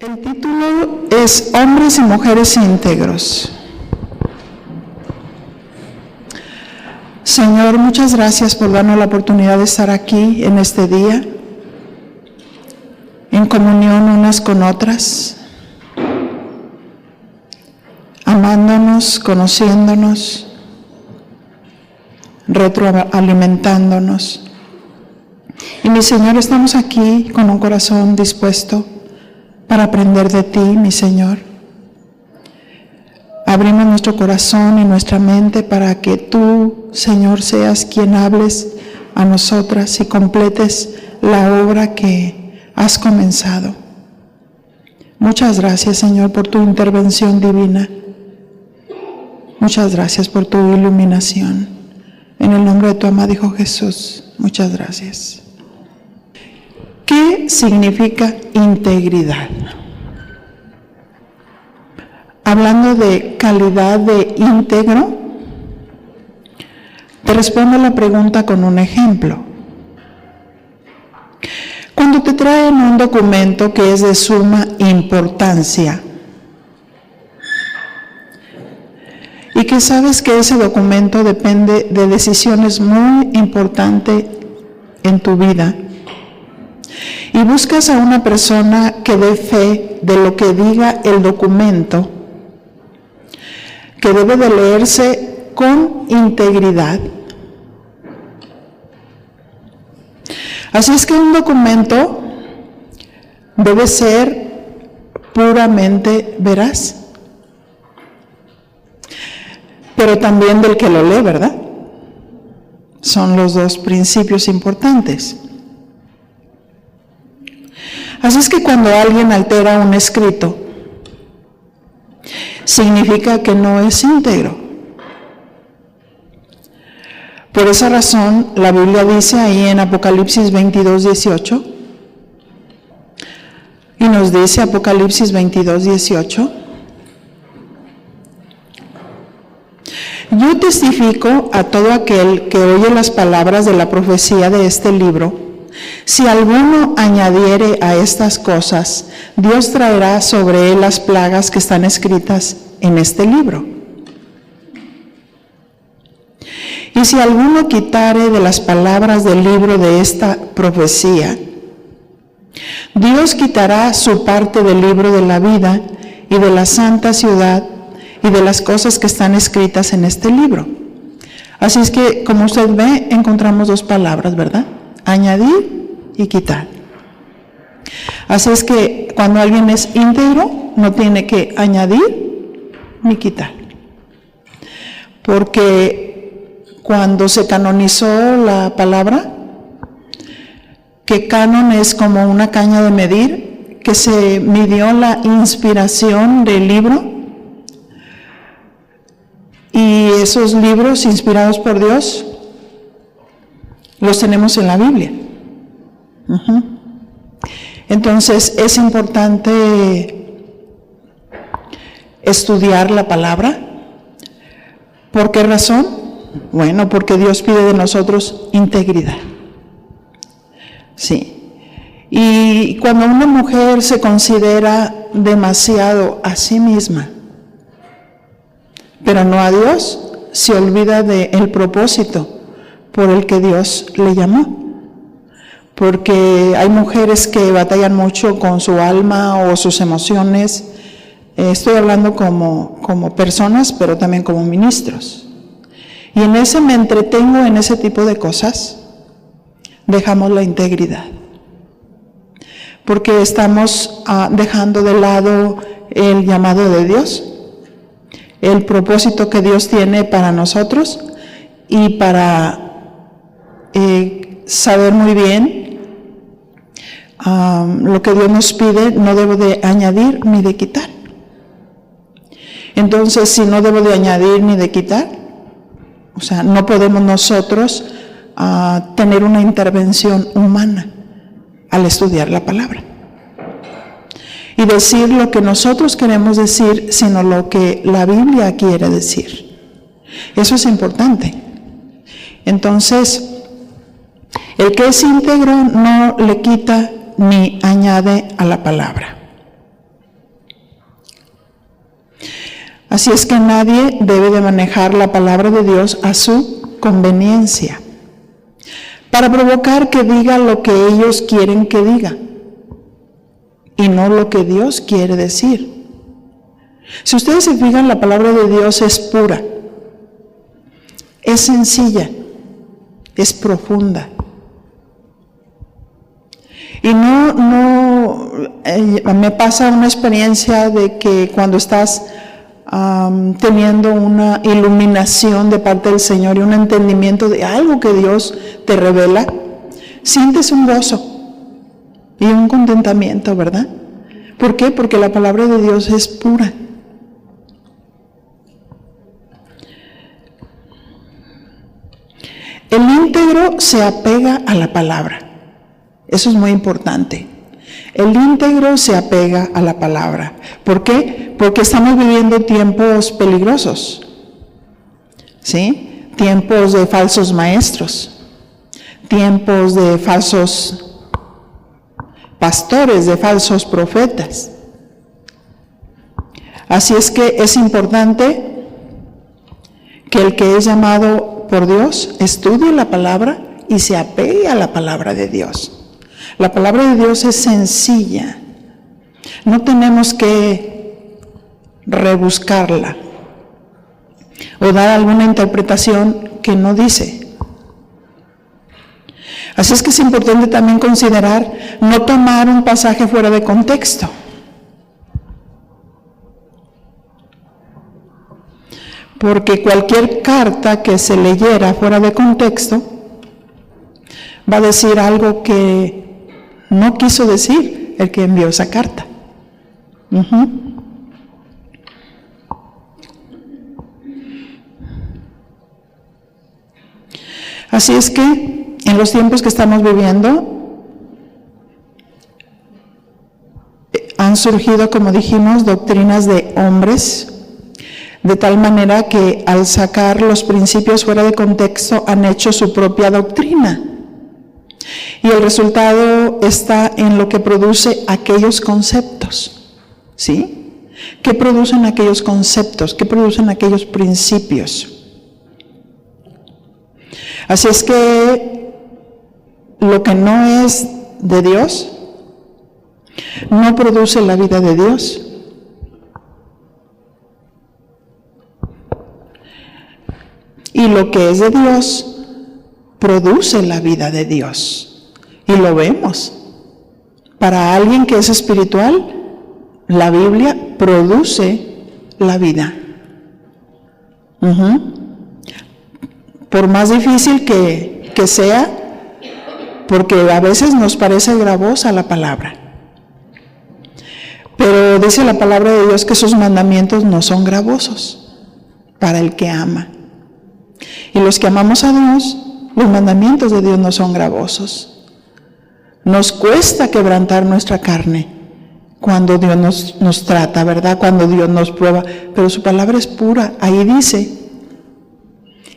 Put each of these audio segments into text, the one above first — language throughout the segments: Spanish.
El título es Hombres y Mujeres Íntegros. Señor, muchas gracias por darnos la oportunidad de estar aquí en este día, en comunión unas con otras, amándonos, conociéndonos, retroalimentándonos. Y mi Señor, estamos aquí con un corazón dispuesto para aprender de ti, mi Señor. Abrimos nuestro corazón y nuestra mente para que tú, Señor, seas quien hables a nosotras y completes la obra que has comenzado. Muchas gracias, Señor, por tu intervención divina. Muchas gracias por tu iluminación. En el nombre de tu amado Hijo Jesús, muchas gracias. ¿Qué significa integridad? Hablando de calidad de íntegro, te respondo la pregunta con un ejemplo. Cuando te traen un documento que es de suma importancia y que sabes que ese documento depende de decisiones muy importantes en tu vida, y buscas a una persona que dé fe de lo que diga el documento, que debe de leerse con integridad. Así es que un documento debe ser puramente veraz, pero también del que lo lee, ¿verdad? Son los dos principios importantes. Así es que cuando alguien altera un escrito, significa que no es íntegro. Por esa razón, la Biblia dice ahí en Apocalipsis 22:18, y nos dice Apocalipsis 22:18, yo testifico a todo aquel que oye las palabras de la profecía de este libro. Si alguno añadiere a estas cosas, Dios traerá sobre él las plagas que están escritas en este libro. Y si alguno quitare de las palabras del libro de esta profecía, Dios quitará su parte del libro de la vida y de la santa ciudad y de las cosas que están escritas en este libro. Así es que, como usted ve, encontramos dos palabras, ¿verdad? Añadir y quitar. Así es que cuando alguien es íntegro, no tiene que añadir ni quitar. Porque cuando se canonizó la palabra, que canon es como una caña de medir, que se midió la inspiración del libro, y esos libros inspirados por Dios los tenemos en la Biblia. Entonces es importante estudiar la palabra. ¿Por qué razón? Bueno, porque Dios pide de nosotros integridad. Sí. Y cuando una mujer se considera demasiado a sí misma, pero no a Dios, se olvida del propósito por el que Dios le llamó. Porque hay mujeres que batallan mucho con su alma o sus emociones. Estoy hablando como personas, pero también como ministros. Y en ese me entretengo en ese tipo de cosas, dejamos la integridad. Porque estamos dejando de lado el llamado de Dios, el propósito que Dios tiene para nosotros y para saber muy bien lo que Dios nos pide, no debo de añadir ni de quitar. Entonces, si no debo de añadir ni de quitar, o sea, no podemos nosotros tener una intervención humana al estudiar la palabra y decir lo que nosotros queremos decir, sino lo que la Biblia quiere decir. Eso es importante. Entonces, el que es íntegro no le quita ni añade a la palabra. Así es que nadie debe de manejar la palabra de Dios a su conveniencia, para provocar que diga lo que ellos quieren que diga y no lo que Dios quiere decir. Si ustedes se fijan, la palabra de Dios es pura, es sencilla, es profunda. Y me pasa una experiencia de que cuando estás teniendo una iluminación de parte del Señor y un entendimiento de algo que Dios te revela, sientes un gozo y un contentamiento, ¿verdad? ¿Por qué? Porque la palabra de Dios es pura. El íntegro se apega a la palabra. Eso es muy importante. El íntegro se apega a la palabra. ¿Por qué? Porque estamos viviendo tiempos peligrosos, ¿sí? Tiempos de falsos maestros, tiempos de falsos pastores, de falsos profetas. Así es que es importante que el que es llamado por Dios estudie la palabra y se apegue a la palabra de Dios. La palabra de Dios es sencilla. No tenemos que rebuscarla o dar alguna interpretación que no dice. Así es que es importante también considerar no tomar un pasaje fuera de contexto. Porque cualquier carta que se leyera fuera de contexto va a decir algo que no quiso decir el que envió esa carta. Así es que en los tiempos que estamos viviendo han surgido, como dijimos, doctrinas de hombres, de tal manera que al sacar los principios fuera de contexto han hecho su propia doctrina. Y el resultado está en lo que produce aquellos conceptos, ¿sí? ¿Qué producen aquellos conceptos? ¿Qué producen aquellos principios? Así es que lo que no es de Dios no produce la vida de Dios. Y lo que es de Dios produce la vida de Dios. Y lo vemos. Para alguien que es espiritual, la Biblia produce la vida. Por más difícil que sea, porque a veces nos parece gravosa la palabra. Pero dice la palabra de Dios que sus mandamientos no son gravosos para el que ama. Y los que amamos a Dios, los mandamientos de Dios no son gravosos. Nos cuesta quebrantar nuestra carne cuando Dios nos trata, ¿verdad? Cuando Dios nos prueba, pero su palabra es pura, ahí dice.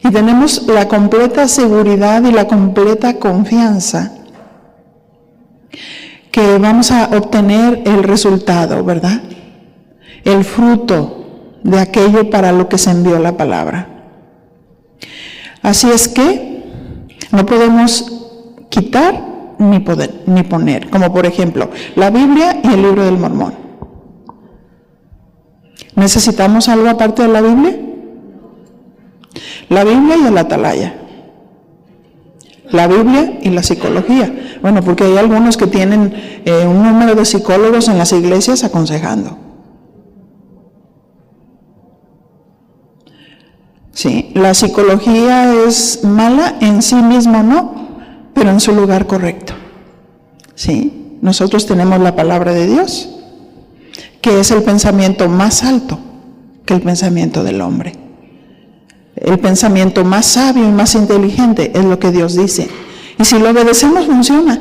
Y tenemos la completa seguridad y la completa confianza que vamos a obtener el resultado, ¿verdad? El fruto de aquello para lo que se envió la palabra. Así es que no podemos quitar ni poner, como por ejemplo, la Biblia y el libro del Mormón. ¿Necesitamos algo aparte de la Biblia? La Biblia y el Atalaya. La Biblia y la psicología. Bueno, porque hay algunos que tienen un número de psicólogos en las iglesias aconsejando. Sí, la psicología es mala en sí misma, ¿no? Pero en su lugar correcto. Sí, nosotros tenemos la palabra de Dios, que es el pensamiento más alto que el pensamiento del hombre. El pensamiento más sabio y más inteligente es lo que Dios dice. Y si lo obedecemos, funciona.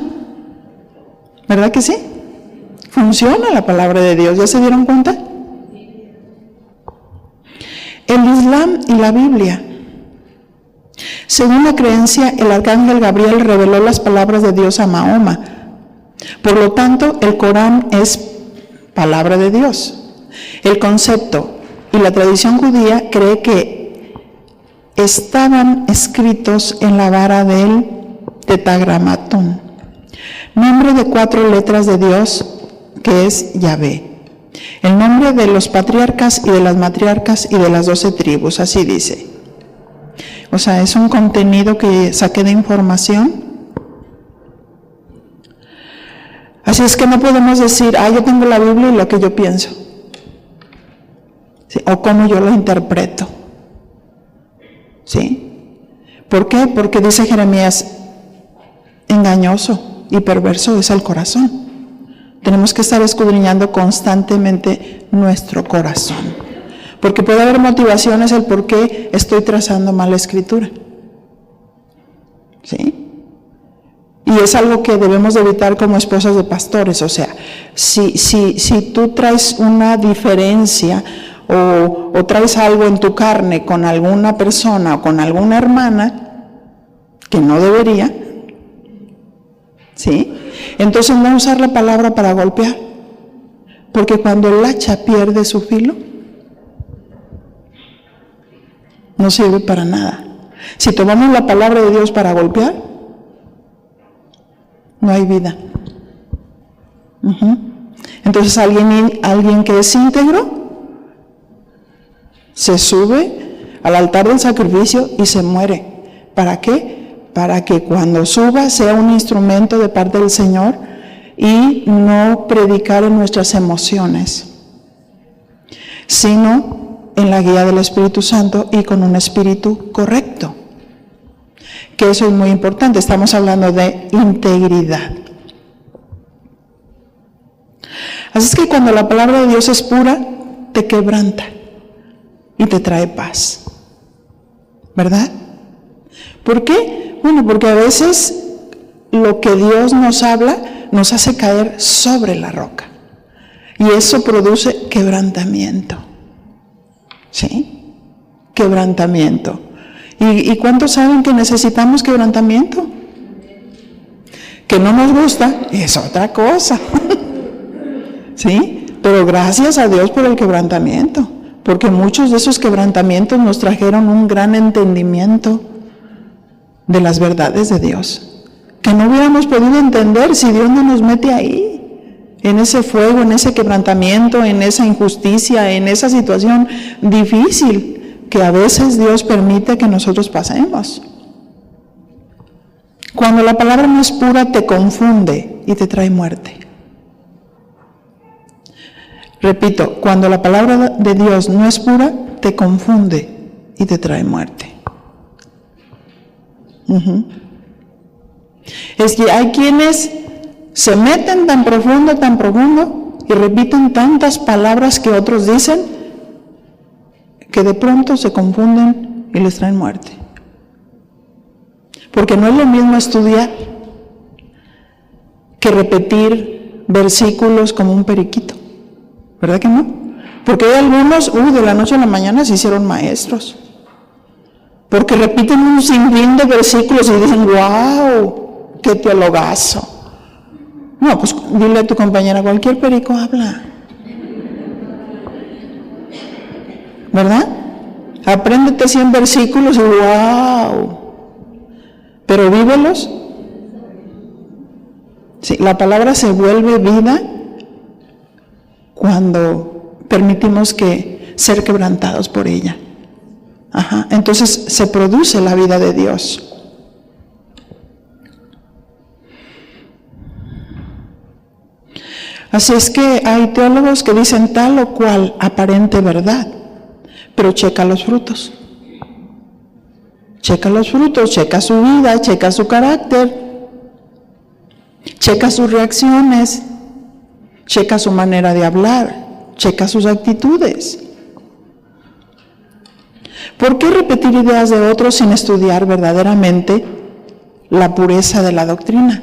¿Verdad que sí? Funciona la palabra de Dios. ¿Ya se dieron cuenta? El Islam y la Biblia. Según la creencia, el arcángel Gabriel reveló las palabras de Dios a Mahoma. Por lo tanto, el Corán es palabra de Dios. El concepto y la tradición judía cree que estaban escritos en la vara del Tetragramatón, nombre de 4 letras de Dios, que es Yahvé. El nombre de los patriarcas y de las matriarcas y de las 12 tribus, así dice. O sea, es un contenido que saqué de información. Así es que no podemos decir, yo tengo la Biblia y lo que yo pienso. ¿Sí? O cómo yo lo interpreto. ¿Sí? ¿Por qué? Porque dice Jeremías, engañoso y perverso es el corazón. Tenemos que estar escudriñando constantemente nuestro corazón. Porque puede haber motivaciones el por qué estoy trazando mal la escritura. ¿Sí? Y es algo que debemos de evitar como esposas de pastores. O sea, si tú traes una diferencia o traes algo en tu carne con alguna persona o con alguna hermana que no debería, ¿sí? Entonces no usar la palabra para golpear, porque cuando el hacha pierde su filo, no sirve para nada. Si tomamos la palabra de Dios para golpear, no hay vida. Entonces alguien que es íntegro se sube al altar del sacrificio y se muere. ¿Para qué? Para que cuando suba sea un instrumento de parte del Señor y no predicar en nuestras emociones, sino en la guía del Espíritu Santo y con un espíritu correcto. Que eso es muy importante, estamos hablando de integridad. Así es que cuando la palabra de Dios es pura, te quebranta y te trae paz, ¿verdad? ¿Por qué? Bueno, porque a veces lo que Dios nos habla nos hace caer sobre la roca y eso produce quebrantamiento, ¿sí? Quebrantamiento. ¿Y cuántos saben que necesitamos quebrantamiento? Que no nos gusta es otra cosa, ¿sí? Pero gracias a Dios por el quebrantamiento, porque muchos de esos quebrantamientos nos trajeron un gran entendimiento de las verdades de Dios, que no hubiéramos podido entender si Dios no nos mete ahí, en ese fuego, en ese quebrantamiento, en esa injusticia, en esa situación difícil que a veces Dios permite que nosotros pasemos. Cuando la palabra no es pura, te confunde y te trae muerte. Repito, cuando la palabra de Dios no es pura, te confunde y te trae muerte. Es que hay quienes se meten tan profundo y repiten tantas palabras que otros dicen que de pronto se confunden y les traen muerte. Porque no es lo mismo estudiar que repetir versículos como un periquito, ¿verdad que no? Porque hay algunos, de la noche a la mañana se hicieron maestros, porque repiten un sinfín de versículos y dicen, ¡wow! ¡Qué teologazo! No, pues dile a tu compañera, cualquier perico habla, ¿verdad? Apréndete 100 versículos y ¡wow! Pero vívelos. Sí, la palabra se vuelve vida cuando permitimos que ser quebrantados por ella. Entonces se produce la vida de Dios. Así es que hay teólogos que dicen tal o cual aparente verdad, pero checa los frutos. Checa los frutos, checa su vida, checa su carácter, checa sus reacciones, checa su manera de hablar, checa sus actitudes. ¿Por qué repetir ideas de otros sin estudiar verdaderamente la pureza de la doctrina?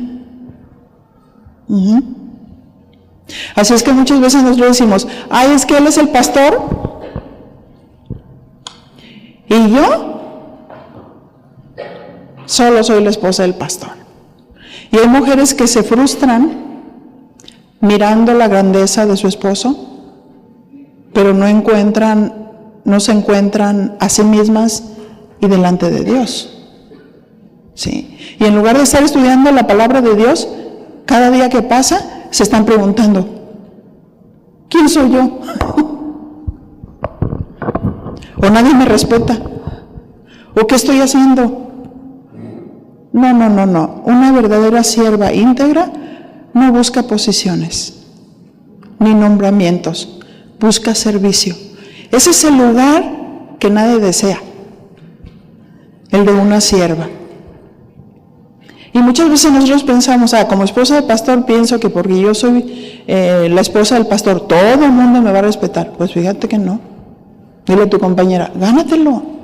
Así es que muchas veces nosotros decimos, es que él es el pastor y yo solo soy la esposa del pastor. Y hay mujeres que se frustran mirando la grandeza de su esposo, pero no encuentran no se encuentran a sí mismas y delante de Dios. ¿Sí? Y en lugar de estar estudiando la palabra de Dios, cada día que pasa, se están preguntando, ¿quién soy yo? ¿O nadie me respeta? ¿O qué estoy haciendo? No. Una verdadera sierva íntegra no busca posiciones ni nombramientos, busca servicio. Ese es el lugar que nadie desea, el de una sierva. Y muchas veces nosotros pensamos, como esposa de pastor pienso que porque yo soy la esposa del pastor, todo el mundo me va a respetar. Pues fíjate que no. Dile a tu compañera, gánatelo.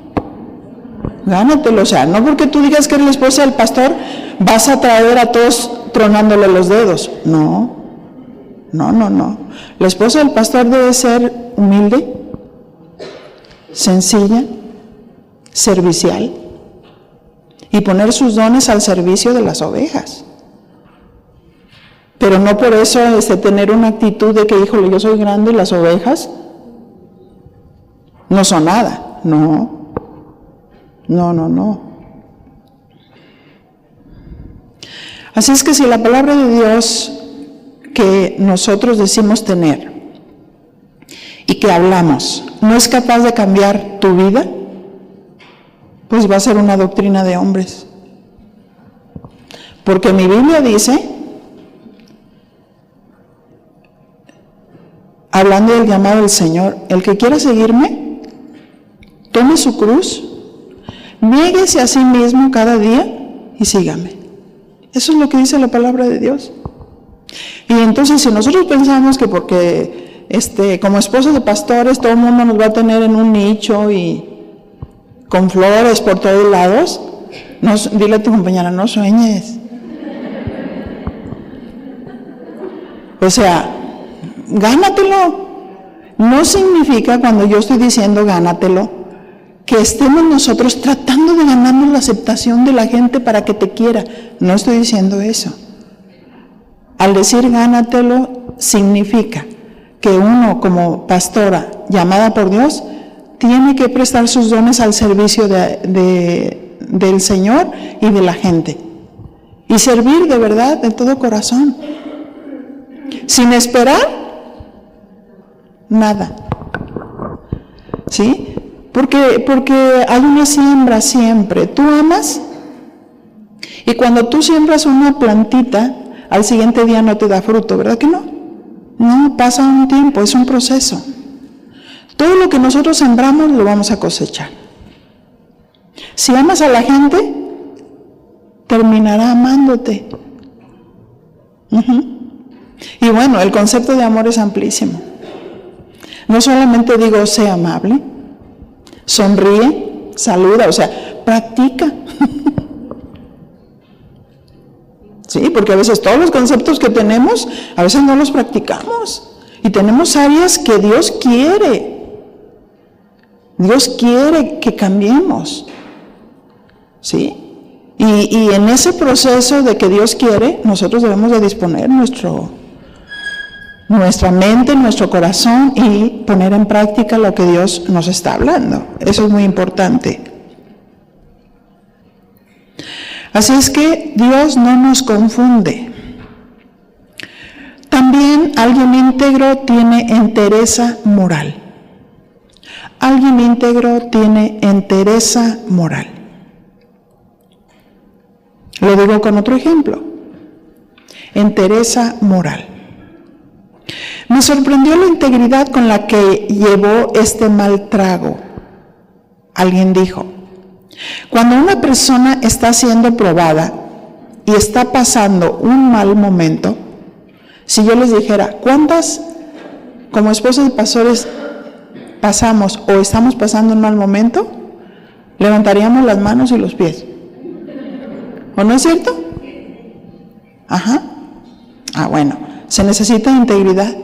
O sea, no porque tú digas que eres la esposa del pastor, vas a traer a todos tronándole los dedos. No. La esposa del pastor debe ser humilde, sencilla, servicial y poner sus dones al servicio de las ovejas. Pero no por eso tener una actitud de que, híjole, yo soy grande y las ovejas no son nada. No. Así es que si la palabra de Dios que nosotros decimos tener y que hablamos no es capaz de cambiar tu vida, pues va a ser una doctrina de hombres. Porque mi Biblia dice, hablando del llamado del Señor, el que quiera seguirme, tome su cruz, niéguese a sí mismo cada día y sígame. Eso es lo que dice la palabra de Dios. Y entonces si nosotros pensamos que porque como esposos de pastores todo el mundo nos va a tener en un nicho y con flores por todos lados, dile a tu compañera, no sueñes. O sea, gánatelo. No significa, cuando yo estoy diciendo gánatelo, que estemos nosotros tratando de ganarnos la aceptación de la gente para que te quiera. No estoy diciendo eso. Al decir gánatelo, significa que uno como pastora llamada por Dios tiene que prestar sus dones al servicio del Señor y de la gente. Y servir de verdad, de todo corazón. Sin esperar nada. ¿Sí? Porque hay una siembra siempre. Tú amas y cuando tú siembras una plantita, al siguiente día no te da fruto, ¿verdad que no? No, pasa un tiempo, es un proceso. Todo lo que nosotros sembramos lo vamos a cosechar. Si amas a la gente, terminará amándote. Y bueno, el concepto de amor es amplísimo. No solamente digo, sé amable, sonríe, saluda, o sea, practica. Sí, porque a veces todos los conceptos que tenemos, a veces no los practicamos. Y tenemos áreas que Dios quiere. Dios quiere que cambiemos. ¿Sí? Y en ese proceso de que Dios quiere, nosotros debemos de disponer nuestra mente, nuestro corazón y poner en práctica lo que Dios nos está hablando. Eso es muy importante. Así es que Dios no nos confunde. También alguien íntegro tiene entereza moral. Alguien íntegro tiene entereza moral. Lo digo con otro ejemplo. Entereza moral. Me sorprendió la integridad con la que llevó este mal trago. Alguien dijo, cuando una persona está siendo probada y está pasando un mal momento, si yo les dijera, ¿cuántas como esposas de pastores pasamos o estamos pasando un mal momento? Levantaríamos las manos y los pies. ¿O no es cierto? Ajá. Bueno, se necesita integridad.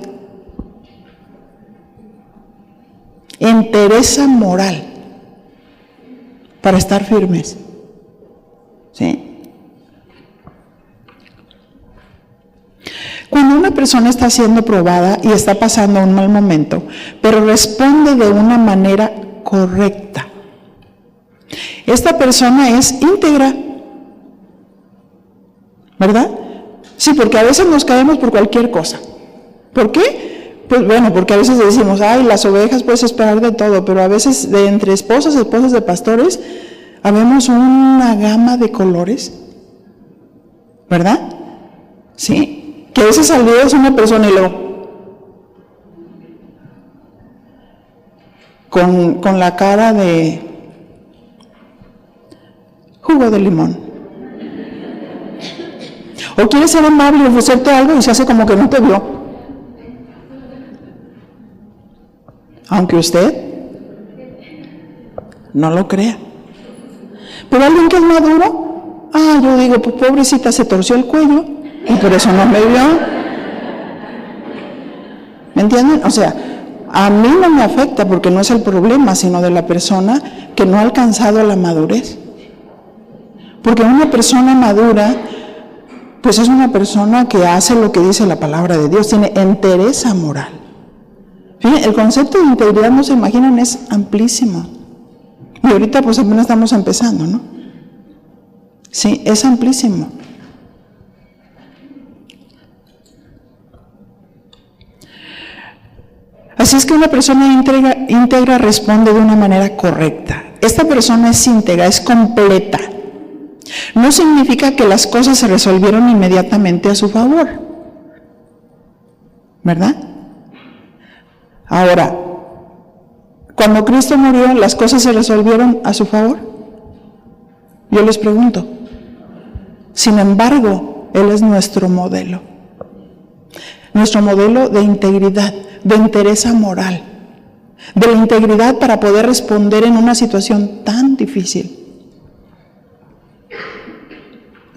Entereza moral para estar firmes. ¿Sí? Cuando una persona está siendo probada y está pasando un mal momento, pero responde de una manera correcta. Esta persona es íntegra, ¿verdad? Sí, porque a veces nos caemos por cualquier cosa. ¿Por qué? Pues bueno, porque a veces decimos, ay, las ovejas puedes esperar de todo, pero a veces de entre esposas de pastores, habemos una gama de colores, ¿verdad? Sí, que a veces saludas a una persona y luego con la cara de jugo de limón. O quiere ser amable y ofrecerte algo y se hace como que no te vio. Aunque usted no lo crea. Pero alguien que es maduro, yo digo, pues pobrecita, se torció el cuello y por eso no me vio. ¿Me entienden? O sea, a mí no me afecta porque no es el problema, sino de la persona que no ha alcanzado la madurez. Porque una persona madura, pues es una persona que hace lo que dice la palabra de Dios, tiene entereza moral. Fíjense, el concepto de integridad, no se imaginan, es amplísimo. Y ahorita pues apenas estamos empezando, ¿no? Sí, es amplísimo. Así es que una persona íntegra responde de una manera correcta. Esta persona es íntegra, es completa. No significa que las cosas se resolvieron inmediatamente a su favor, ¿verdad? Ahora, cuando Cristo murió, ¿las cosas se resolvieron a su favor? Yo les pregunto. Sin embargo, Él es nuestro modelo de integridad, de entereza moral, de la integridad para poder responder en una situación tan difícil.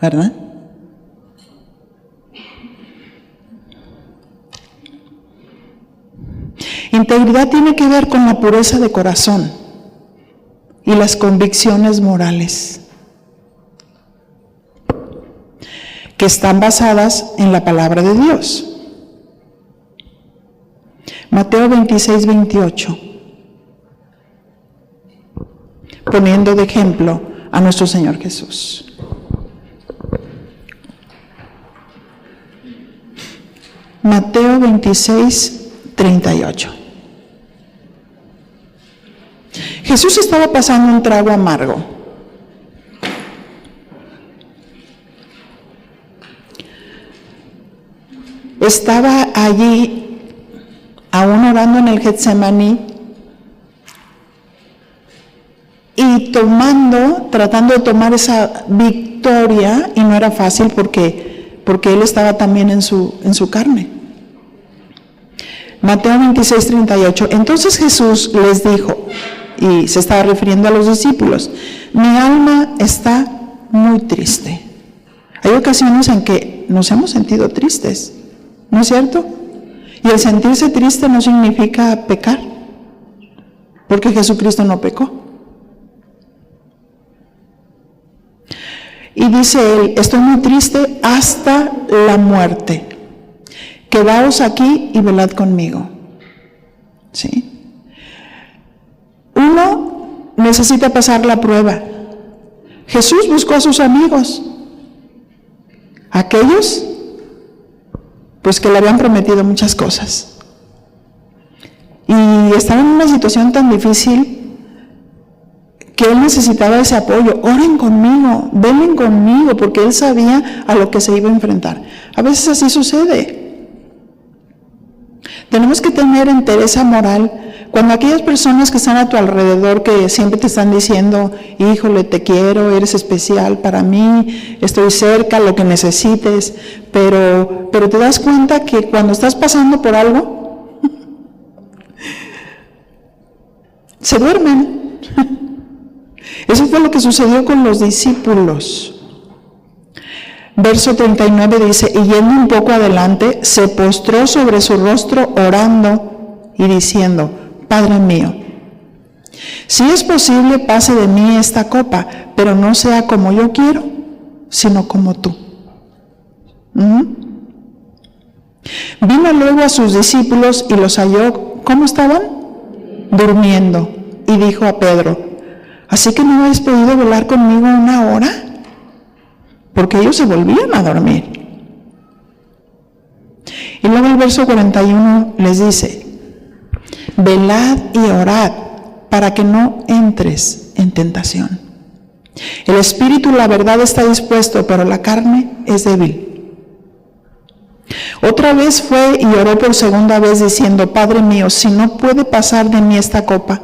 ¿Verdad? Integridad tiene que ver con la pureza de corazón y las convicciones morales que están basadas en la palabra de Dios. Mateo 26, 28, poniendo de ejemplo a nuestro Señor Jesús. Mateo 26, 38. Jesús estaba pasando un trago amargo. Estaba allí, aún orando en el Getsemaní, y tratando de tomar esa victoria, y no era fácil porque Él estaba también en su carne. Mateo 26, 38. Entonces Jesús les dijo, y se estaba refiriendo a los discípulos, mi alma está muy triste. Hay ocasiones en que nos hemos sentido tristes, ¿no es cierto? Y el sentirse triste no significa pecar, porque Jesucristo no pecó. Y dice Él, estoy muy triste hasta la muerte. Quedaos aquí y velad conmigo. ¿Sí? Uno necesita pasar la prueba. Jesús buscó a sus amigos, aquellos pues que le habían prometido muchas cosas, y estaban en una situación tan difícil que Él necesitaba ese apoyo. Oren conmigo, velen conmigo, porque Él sabía a lo que se iba a enfrentar. A veces así sucede. Tenemos que tener entereza moral cuando aquellas personas que están a tu alrededor, que siempre te están diciendo, híjole, te quiero, eres especial para mí, estoy cerca, lo que necesites, pero te das cuenta que cuando estás pasando por algo, se duermen. Eso fue lo que sucedió con los discípulos. Verso 39 dice, y yendo un poco adelante, se postró sobre su rostro orando y diciendo, Padre mío, si es posible, pase de mí esta copa, pero no sea como yo quiero, sino como tú. Vino luego a sus discípulos y los halló, ¿cómo estaban? Durmiendo. y dijo a Pedro: ¿así que no habéis podido velar conmigo una hora? Porque ellos se volvían a dormir. Y luego el verso 41 les dice: velad y orad para que no entres en tentación. El espíritu, la verdad, está dispuesto, pero la carne es débil. Otra vez fue y oró por segunda vez diciendo: Padre mío, si no puede pasar de mí esta copa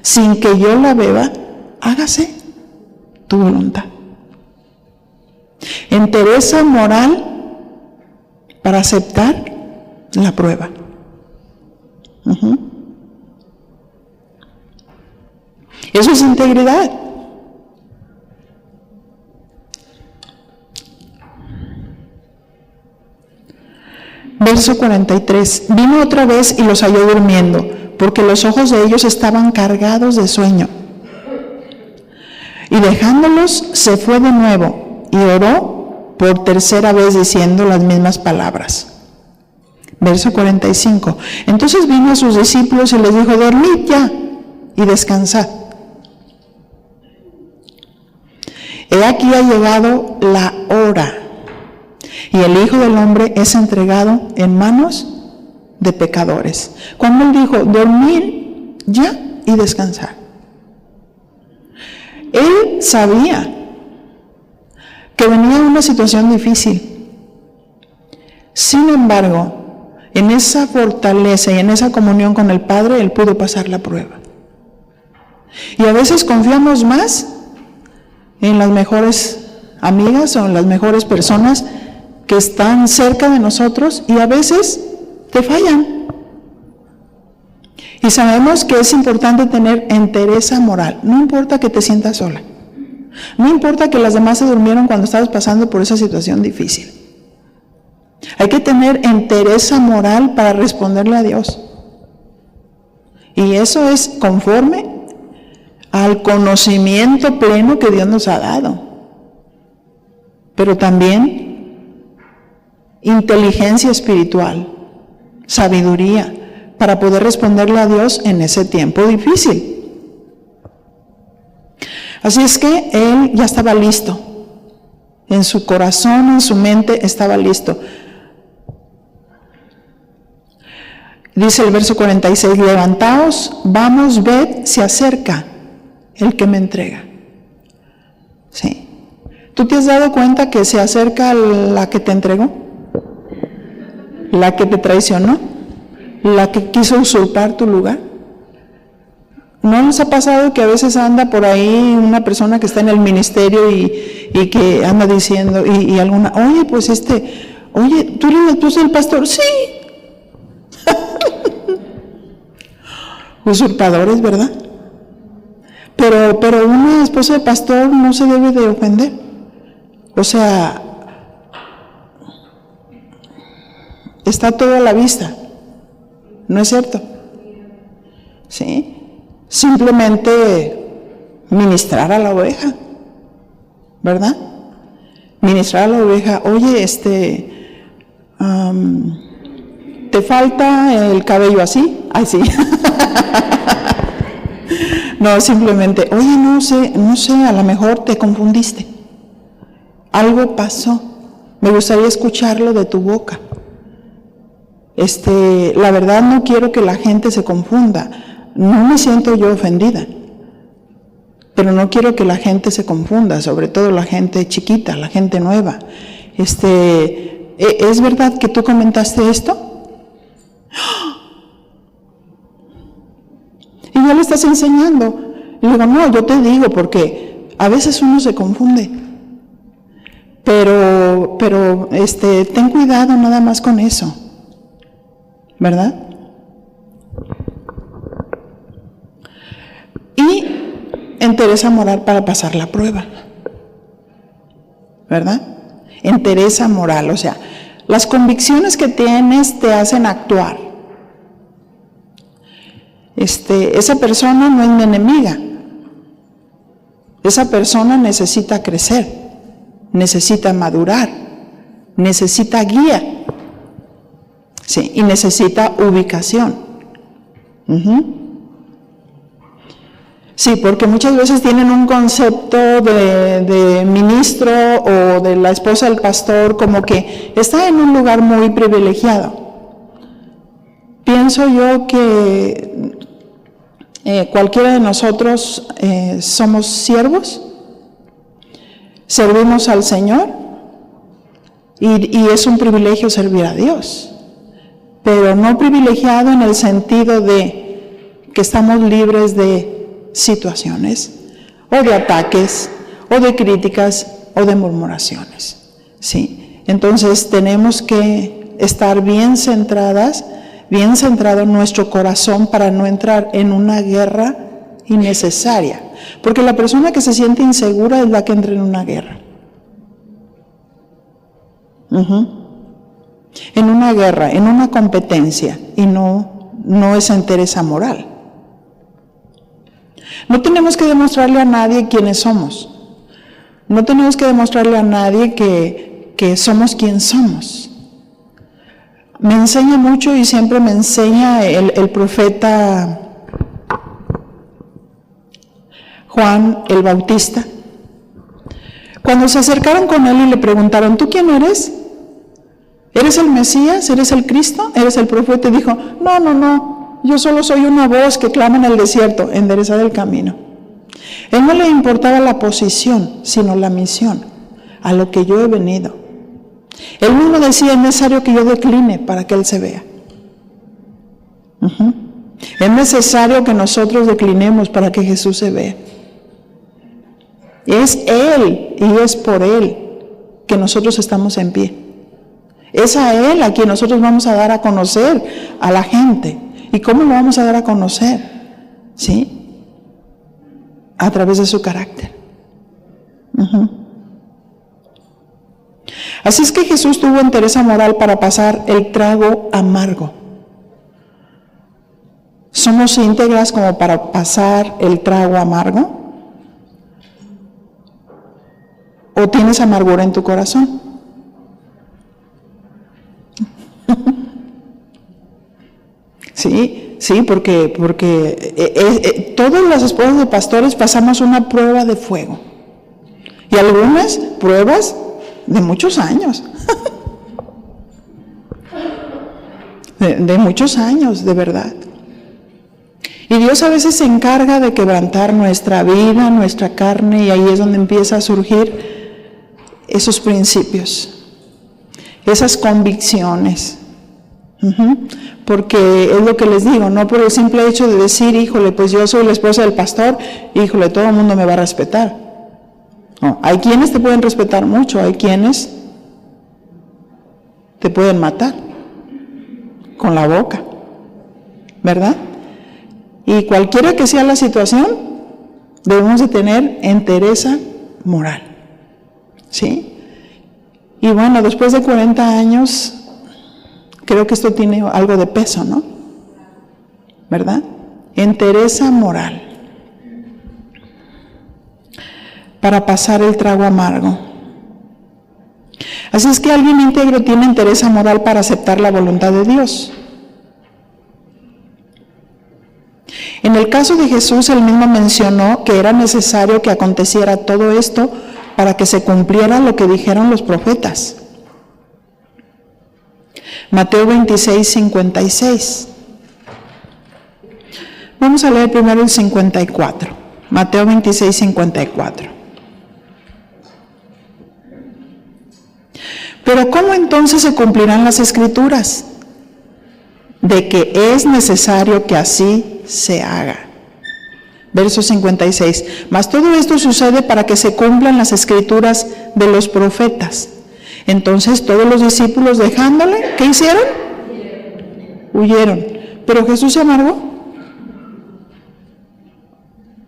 sin que yo la beba, hágase tu voluntad. Entereza moral para aceptar la prueba. Eso es integridad. Verso 43. Vino otra vez y los halló durmiendo, porque los ojos de ellos estaban cargados de sueño. Y dejándolos, se fue de nuevo y oró por tercera vez diciendo las mismas palabras. Verso 45. Entonces vino a sus discípulos y les dijo: dormid ya y descansad. He aquí ha llegado la hora, y el Hijo del Hombre es entregado en manos de pecadores. Cuando él dijo: dormir ya y descansar, él sabía que venía una situación difícil. Sin embargo, en esa fortaleza y en esa comunión con el Padre, él pudo pasar la prueba. Y a veces confiamos más en las mejores amigas o en las mejores personas que están cerca de nosotros, y a veces te fallan. Y sabemos que es importante tener entereza moral. No importa que te sientas sola. No importa que las demás se durmieron cuando estabas pasando por esa situación difícil. Hay que tener entereza moral para responderle a Dios. Y eso es conforme al conocimiento pleno que Dios nos ha dado. Pero también inteligencia espiritual, sabiduría, para poder responderle a Dios en ese tiempo difícil. Así es que él ya estaba listo. En su corazón, en su mente estaba listo. Dice el verso 46, levantaos, vamos, ved, se acerca el que me entrega. ¿Sí? ¿Tú te has dado cuenta que se acerca la que te entregó? La que te traicionó, la que quiso usurpar tu lugar. ¿No les ha pasado que a veces anda por ahí una persona que está en el ministerio y que anda diciendo, y alguna, oye, pues oye, ¿tú eres la esposa del pastor? Sí. Usurpadores, ¿verdad? Pero una esposa de pastor no se debe de ofender. O sea, está todo a la vista, ¿no es cierto? ¿Sí? Simplemente ministrar a la oveja, ¿verdad? Ministrar a la oveja, oye, ¿te falta el cabello así? Ay, sí. No, simplemente, oye, no sé, a lo mejor te confundiste. Algo pasó. Me gustaría escucharlo de tu boca. La verdad no quiero que la gente se confunda. No me siento yo ofendida, pero no quiero que la gente se confunda, sobre todo la gente chiquita, la gente nueva. ¿Es verdad que tú comentaste esto? Y ya le estás enseñando. Y digo, no, yo te digo, porque a veces uno se confunde. Pero ten cuidado nada más con eso, ¿verdad? Y entereza moral para pasar la prueba, ¿verdad? Entereza moral, o sea, las convicciones que tienes te hacen actuar. Esa persona no es mi enemiga. Esa persona necesita crecer, necesita madurar, necesita guía, sí, y necesita ubicación. Sí, porque muchas veces tienen un concepto de ministro o de la esposa del pastor como que está en un lugar muy privilegiado. Pienso yo que cualquiera de nosotros somos siervos, servimos al Señor y es un privilegio servir a Dios, pero no privilegiado en el sentido de que estamos libres de situaciones o de ataques o de críticas o de murmuraciones, ¿sí? Entonces tenemos que estar bien centradas, bien centrado en nuestro corazón para no entrar en una guerra innecesaria, porque la persona que se siente insegura es la que entra en una guerra. En una guerra, en una competencia, y no es entereza moral. No tenemos que demostrarle a nadie quiénes somos. No tenemos que demostrarle a nadie que somos quien somos. Me enseña mucho y siempre me enseña el profeta Juan el Bautista. Cuando se acercaron con él y le preguntaron, ¿tú quién eres? ¿Eres el Mesías? ¿Eres el Cristo? ¿Eres el profeta? Y dijo, no, yo solo soy una voz que clama en el desierto, enderezad el camino. Él no le importaba la posición, sino la misión, a lo que yo he venido. Él mismo decía, es necesario que yo decline para que Él se vea. Es necesario que nosotros declinemos para que Jesús se vea. Es Él y es por Él que nosotros estamos en pie. Es a Él a quien nosotros vamos a dar a conocer a la gente. ¿Y cómo lo vamos a dar a conocer? ¿Sí? A través de su carácter. Así es que Jesús tuvo entereza moral para pasar el trago amargo. ¿Somos íntegras como para pasar el trago amargo? ¿O tienes amargura en tu corazón? Sí, porque todas las esposas de pastores pasamos una prueba de fuego. Y algunas pruebas de muchos años. de muchos años, de verdad. Y Dios a veces se encarga de quebrantar nuestra vida, nuestra carne, y ahí es donde empieza a surgir esos principios, esas convicciones. Porque es lo que les digo, no por el simple hecho de decir, híjole, pues yo soy la esposa del pastor, híjole, todo el mundo me va a respetar. No, hay quienes te pueden respetar mucho, hay quienes te pueden matar con la boca, ¿verdad? Y cualquiera que sea la situación, debemos de tener entereza moral, ¿sí? Y bueno, después de 40 años, creo que esto tiene algo de peso, ¿no? ¿Verdad? Entereza moral para pasar el trago amargo. Así es que alguien íntegro tiene entereza moral para aceptar la voluntad de Dios. En el caso de Jesús, él mismo mencionó que era necesario que aconteciera todo esto para que se cumpliera lo que dijeron los profetas. Mateo 26, 56. Vamos a leer primero el 54. Mateo 26, 54. Pero ¿cómo entonces se cumplirán las Escrituras? De que es necesario que así se haga. Verso 56. Mas todo esto sucede para que se cumplan las Escrituras de los profetas. Entonces todos los discípulos dejándole, ¿qué hicieron? Huyeron. ¿Pero Jesús se amargó?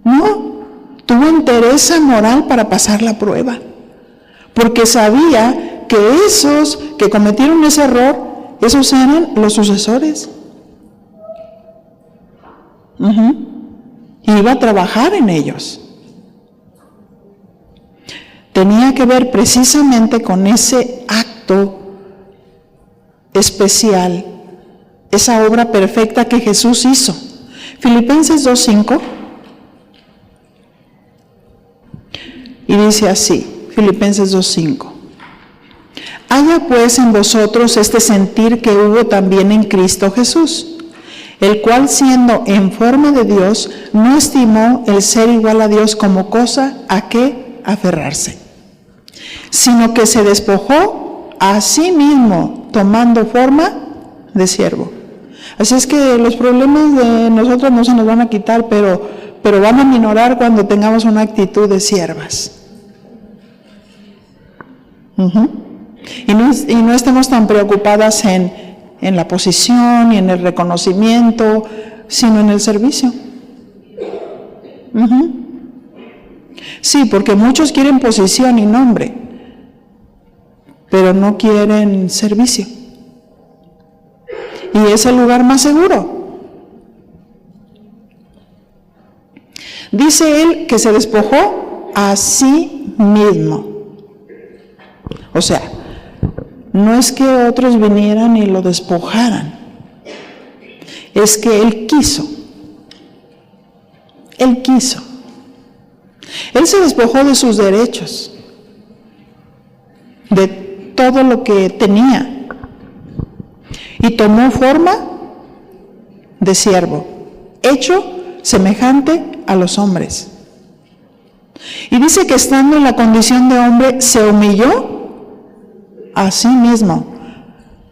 No, tuvo entereza moral para pasar la prueba, porque sabía que esos que cometieron ese error, esos eran los sucesores. Y iba a trabajar en ellos. Tenía que ver precisamente con ese acto especial, esa obra perfecta que Jesús hizo. Filipenses 2:5. Y dice así, Filipenses 2:5. Haya pues en vosotros este sentir que hubo también en Cristo Jesús, el cual siendo en forma de Dios, no estimó el ser igual a Dios como cosa a que aferrarse, sino que se despojó a sí mismo, tomando forma de siervo. Así es que los problemas de nosotros no se nos van a quitar, pero van a minorar cuando tengamos una actitud de siervas. Y no estemos tan preocupadas en la posición y en el reconocimiento, sino en el servicio. Sí, porque muchos quieren posición y nombre, pero no quieren servicio. Y es el lugar más seguro. Dice él que se despojó a sí mismo. O sea, no es que otros vinieran y lo despojaran, es que él quiso. Él quiso. Él se despojó de sus derechos, de todo lo que tenía, y tomó forma de siervo, hecho semejante a los hombres. Y dice que estando en la condición de hombre, se humilló a sí mismo.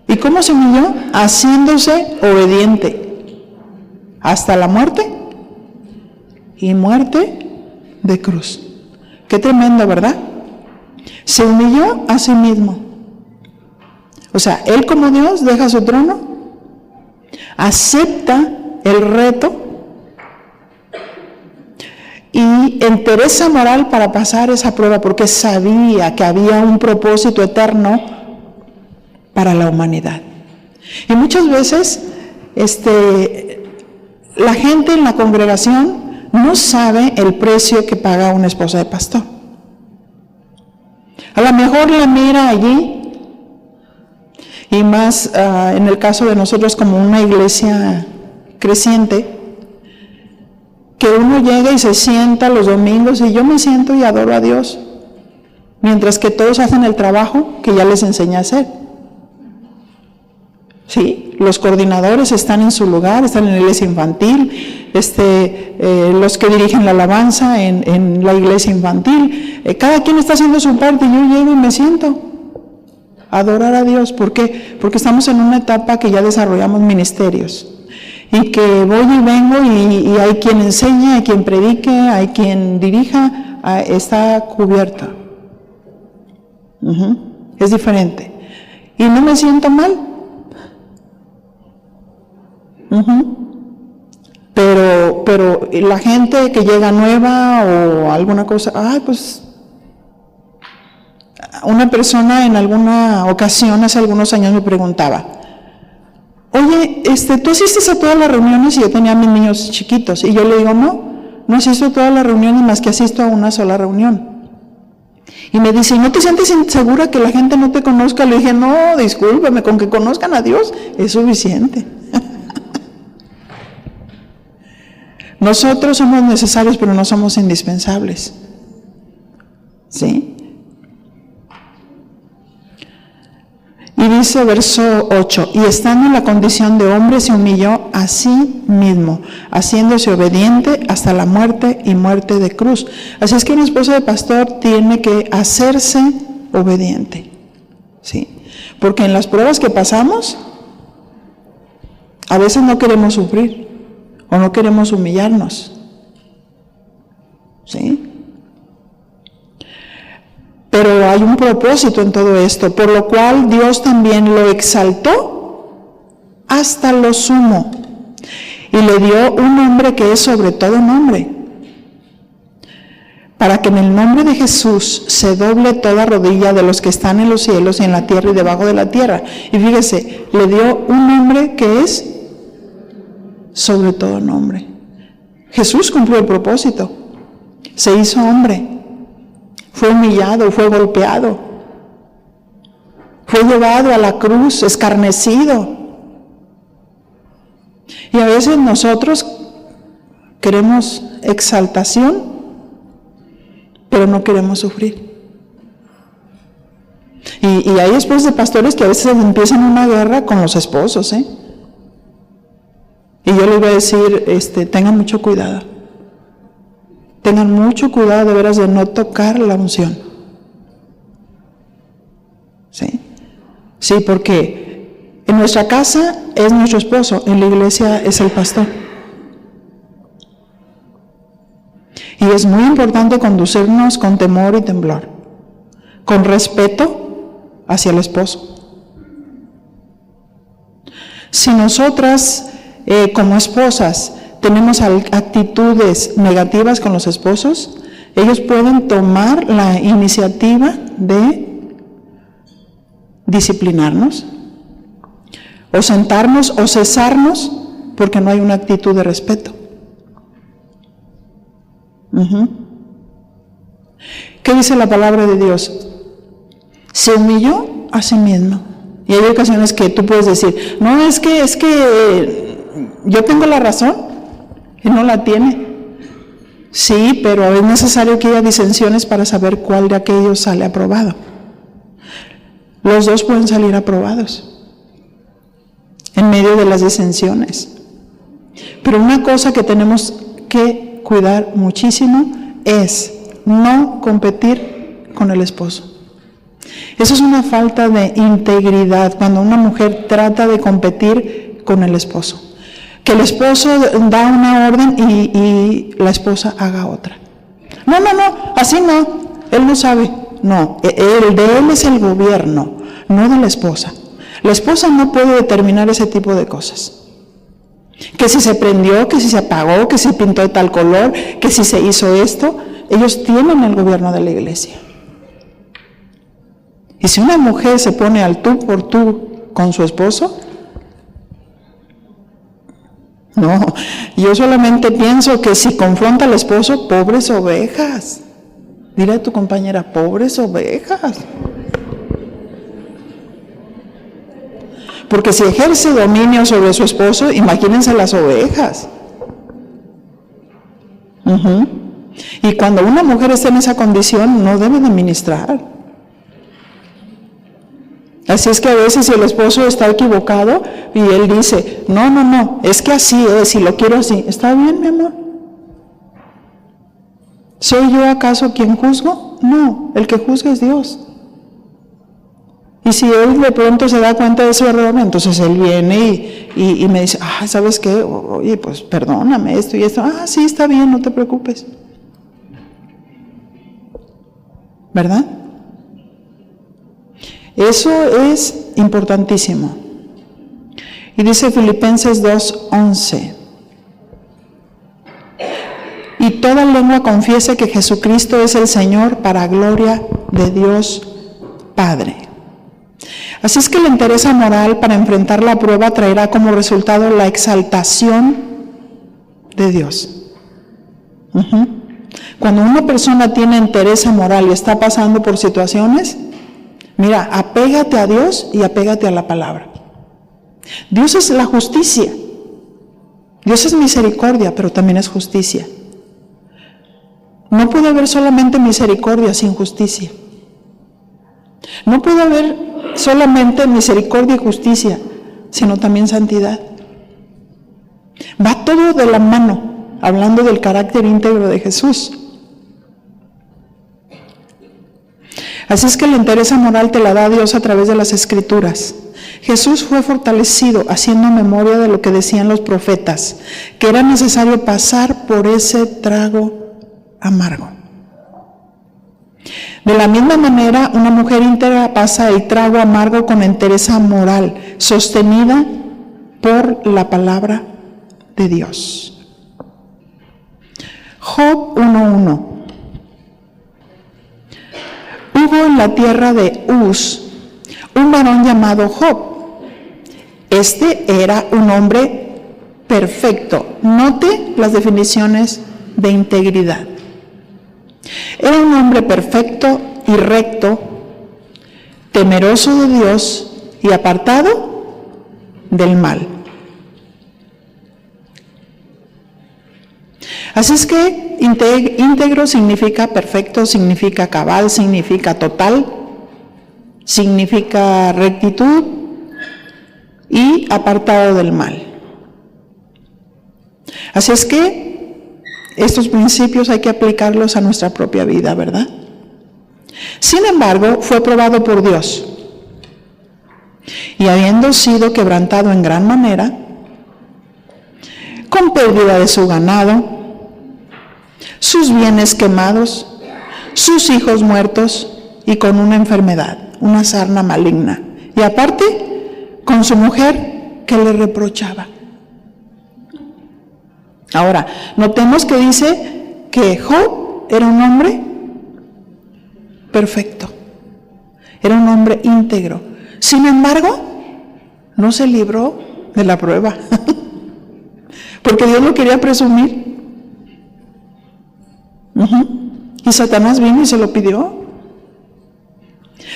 ¿Y cómo se humilló? Haciéndose obediente hasta la muerte, y muerte de cruz. Qué tremendo, ¿verdad? Se humilló a sí mismo. O sea, él como Dios deja su trono, acepta el reto y entereza moral para pasar esa prueba, porque sabía que había un propósito eterno para la humanidad. Y muchas veces la gente en la congregación no sabe el precio que paga una esposa de pastor. A lo mejor la mira allí, y más en el caso de nosotros como una iglesia creciente, que uno llega y se sienta los domingos y yo me siento y adoro a Dios, mientras que todos hacen el trabajo que ya les enseñé a hacer. Sí, los coordinadores están en su lugar, están en la iglesia infantil, los que dirigen la alabanza en la iglesia infantil, cada quien está haciendo su parte y yo llego y me siento a adorar a Dios. ¿Por qué? Porque estamos en una etapa que ya desarrollamos ministerios y que voy y vengo y hay quien enseñe, hay quien predique, hay quien dirija, está cubierto. Es diferente. Y no me siento mal. Pero la gente que llega nueva o alguna cosa, pues una persona en alguna ocasión hace algunos años me preguntaba, oye, ¿tú asistes a todas las reuniones? Y yo tenía a mis niños chiquitos, y yo le digo, no asisto a todas las reuniones, más que asisto a una sola reunión. Y me dice, ¿y no te sientes insegura que la gente no te conozca? Le dije, no, discúlpame, con que conozcan a Dios es suficiente. Nosotros somos necesarios, pero no somos indispensables. ¿Sí? Y dice verso 8, y estando en la condición de hombre se humilló a sí mismo, haciéndose obediente hasta la muerte y muerte de cruz. Así es que un esposo de pastor tiene que hacerse obediente. ¿Sí? Porque en las pruebas que pasamos, a veces no queremos sufrir. O no queremos humillarnos. ¿Sí? Pero hay un propósito en todo esto, por lo cual Dios también lo exaltó hasta lo sumo y le dio un nombre que es sobre todo nombre, para que en el nombre de Jesús se doble toda rodilla de los que están en los cielos y en la tierra y debajo de la tierra. Y fíjese, le dio un nombre que es sobre todo nombre. Jesús cumplió el propósito, se hizo hombre, fue humillado, fue golpeado, fue llevado a la cruz, escarnecido. Y a veces nosotros queremos exaltación, pero no queremos sufrir. Y hay esposos de pastores que a veces empiezan una guerra con los esposos, ¿eh? Y yo les voy a decir, tengan mucho cuidado. Tengan mucho cuidado de veras de no tocar la unción. ¿Sí? Sí, porque en nuestra casa es nuestro esposo, en la iglesia es el pastor. Y es muy importante conducirnos con temor y temblor, con respeto hacia el esposo. Si nosotras, como esposas, tenemos actitudes negativas con los esposos, ellos pueden tomar la iniciativa de disciplinarnos, o sentarnos o cesarnos porque no hay una actitud de respeto. ¿Qué dice la palabra de Dios? Se humilló a sí mismo. Y hay ocasiones que tú puedes decir, no, es que yo tengo la razón. Y no la tiene. Sí, pero es necesario que haya disensiones para saber cuál de aquellos sale aprobado. Los dos pueden salir aprobados en medio de las disensiones. Pero una cosa que tenemos que cuidar muchísimo es no competir con el esposo. Eso es una falta de integridad cuando una mujer trata de competir con el esposo. Que el esposo da una orden y la esposa haga otra. No, así no, él no sabe. No, el de él es el gobierno, no de la esposa. La esposa no puede determinar ese tipo de cosas. Que si se prendió, que si se apagó, que si pintó de tal color, que si se hizo esto, ellos tienen el gobierno de la iglesia. Y si una mujer se pone al tú por tú con su esposo, no, yo solamente pienso que si confronta al esposo, pobres ovejas. Dile a tu compañera, pobres ovejas. Porque si ejerce dominio sobre su esposo, imagínense las ovejas. Y cuando una mujer está en esa condición, no debe de ministrar. Así es que a veces si el esposo está equivocado y él dice, no, es que así es y lo quiero así. ¿Está bien, mi amor? ¿Soy yo acaso quien juzgo? No, el que juzga es Dios. Y si él de pronto se da cuenta de ese error, entonces él viene y me dice, ¿sabes qué? Oye, pues perdóname esto y esto. Sí, está bien, no te preocupes. ¿Verdad? Eso es importantísimo. Y dice Filipenses 2:11. Y toda lengua confiese que Jesucristo es el Señor para gloria de Dios Padre. Así es que la entereza moral para enfrentar la prueba traerá como resultado la exaltación de Dios. Cuando una persona tiene entereza moral y está pasando por situaciones, mira, apégate a Dios y apégate a la palabra. Dios es la justicia. Dios es misericordia, pero también es justicia. No puede haber solamente misericordia sin justicia. No puede haber solamente misericordia y justicia, sino también santidad. Va todo de la mano, hablando del carácter íntegro de Jesús. Así es que la entereza moral te la da Dios a través de las Escrituras. Jesús fue fortalecido haciendo memoria de lo que decían los profetas, que era necesario pasar por ese trago amargo. De la misma manera, una mujer íntegra pasa el trago amargo con entereza moral, sostenida por la palabra de Dios. Job 1:1. Hubo en la tierra de Uz un varón llamado Job. Este era un hombre perfecto. Note las definiciones de integridad. Era un hombre perfecto y recto, temeroso de Dios y apartado del mal. Así es que íntegro significa perfecto, significa cabal, significa total, significa rectitud y apartado del mal. Así es que estos principios hay que aplicarlos a nuestra propia vida, ¿verdad? Sin embargo, fue probado por Dios y habiendo sido quebrantado en gran manera, con pérdida de su ganado, sus bienes quemados, sus hijos muertos y con una enfermedad, una sarna maligna. Y aparte, con su mujer que le reprochaba. Ahora, notemos que dice que Job era un hombre perfecto, era un hombre íntegro. Sin embargo, no se libró de la prueba, porque Dios lo quería presumir. Y Satanás vino y se lo pidió.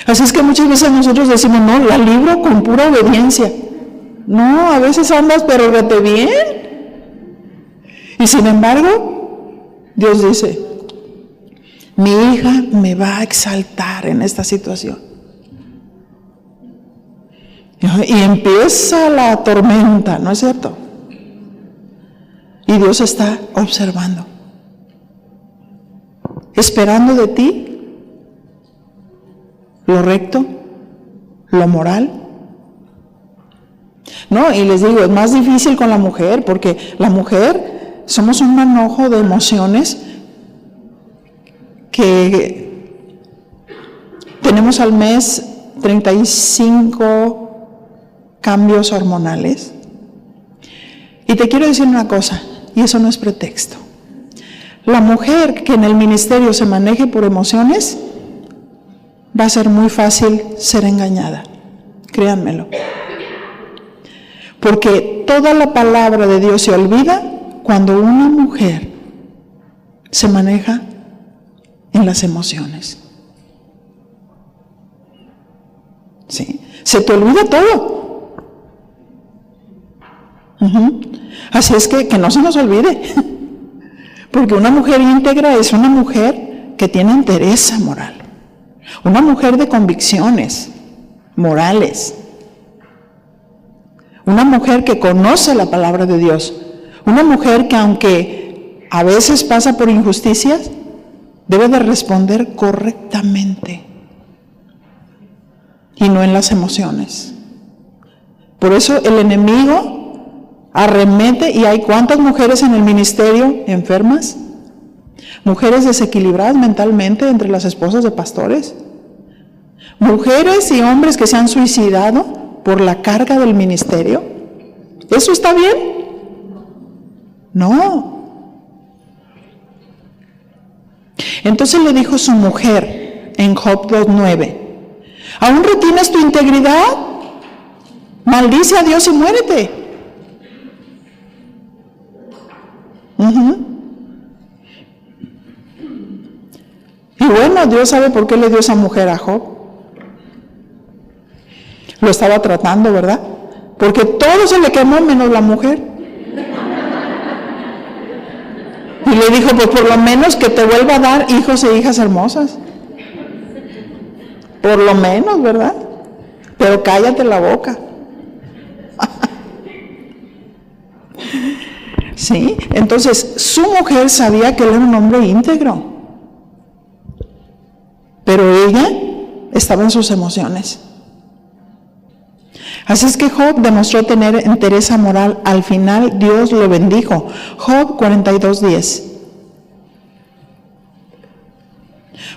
Así es que muchas veces nosotros decimos, no, la libro con pura obediencia. No, a veces andas pero vete bien. Y sin embargo, Dios dice, mi hija me va a exaltar en esta situación. Y empieza la tormenta, ¿no es cierto? Y Dios está observando, esperando de ti lo recto, lo moral. No, y les digo, es más difícil con la mujer, porque la mujer somos un manojo de emociones que tenemos al mes 35 cambios hormonales. Y te quiero decir una cosa, y eso no es pretexto. La mujer que en el ministerio se maneje por emociones, va a ser muy fácil ser engañada, créanmelo. Porque toda la palabra de Dios se olvida cuando una mujer se maneja en las emociones. ¿Sí? Se te olvida todo. Así es que no se nos olvide. Porque una mujer íntegra es una mujer que tiene entereza moral. Una mujer de convicciones morales. Una mujer que conoce la palabra de Dios. Una mujer que aunque a veces pasa por injusticias, debe de responder correctamente y no en las emociones. Por eso el enemigo arremete, y hay cuántas mujeres en el ministerio enfermas, mujeres desequilibradas mentalmente entre las esposas de pastores, mujeres y hombres que se han suicidado por la carga del ministerio. ¿Eso está bien? No. Entonces le dijo su mujer en Job 2:9, ¿aún retienes tu integridad? Maldice a Dios y muérete. Y bueno, Dios sabe por qué le dio esa mujer a Job. Lo estaba tratando, ¿verdad? Porque todo se le quemó menos la mujer. Y le dijo, pues por lo menos que te vuelva a dar hijos e hijas hermosas. Por lo menos, ¿verdad? Pero cállate la boca. ¿Sí? Entonces, su mujer sabía que él era un hombre íntegro. Pero ella estaba en sus emociones. Así es que Job demostró tener entereza moral. Al final Dios lo bendijo. Job 42:10.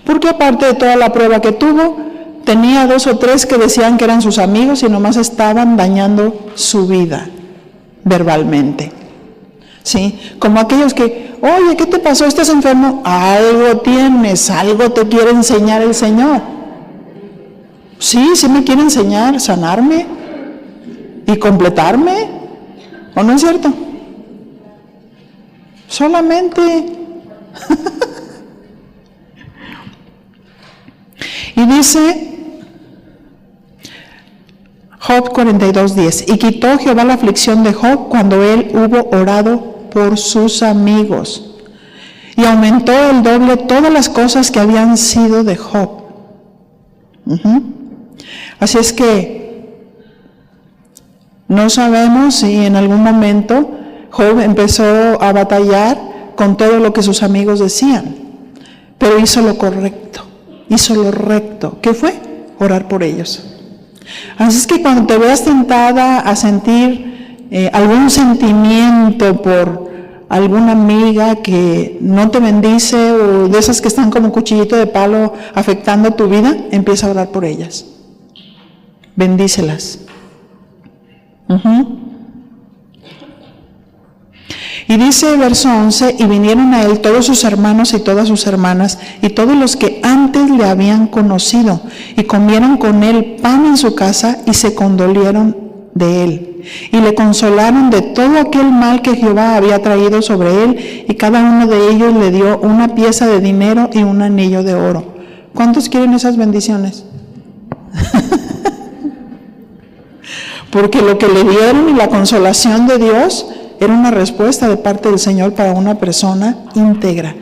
Porque aparte de toda la prueba que tuvo, tenía 2 o 3 que decían que eran sus amigos y nomás estaban dañando su vida verbalmente. ¿Sí? Como aquellos que, oye, ¿qué te pasó? ¿Estás enfermo? Algo tienes, algo te quiere enseñar el Señor. Sí, sí me quiere enseñar, sanarme y completarme, ¿o no es cierto? Solamente. Y dice Job 42:10, y quitó Jehová la aflicción de Job cuando él hubo orado por sus amigos. y aumentó el doble todas las cosas que habían sido de Job. Así es que no sabemos si en algún momento Job empezó a batallar con todo lo que sus amigos decían, pero hizo lo correcto, hizo lo recto. ¿Qué fue? Orar por ellos. Así es que cuando te veas tentada a sentir algún sentimiento por alguna amiga que no te bendice, o de esas que están como cuchillito de palo afectando tu vida, empieza a orar por ellas. Bendícelas. Y dice el verso 11, y vinieron a él todos sus hermanos y todas sus hermanas, y todos los que antes le habían conocido, y comieron con él pan en su casa, y se condolieron de él, y le consolaron de todo aquel mal que Jehová había traído sobre él, y cada uno de ellos le dio una pieza de dinero y un anillo de oro. ¿Cuántos quieren esas bendiciones? Porque lo que le dieron y la consolación de Dios era una respuesta de parte del Señor para una persona íntegra,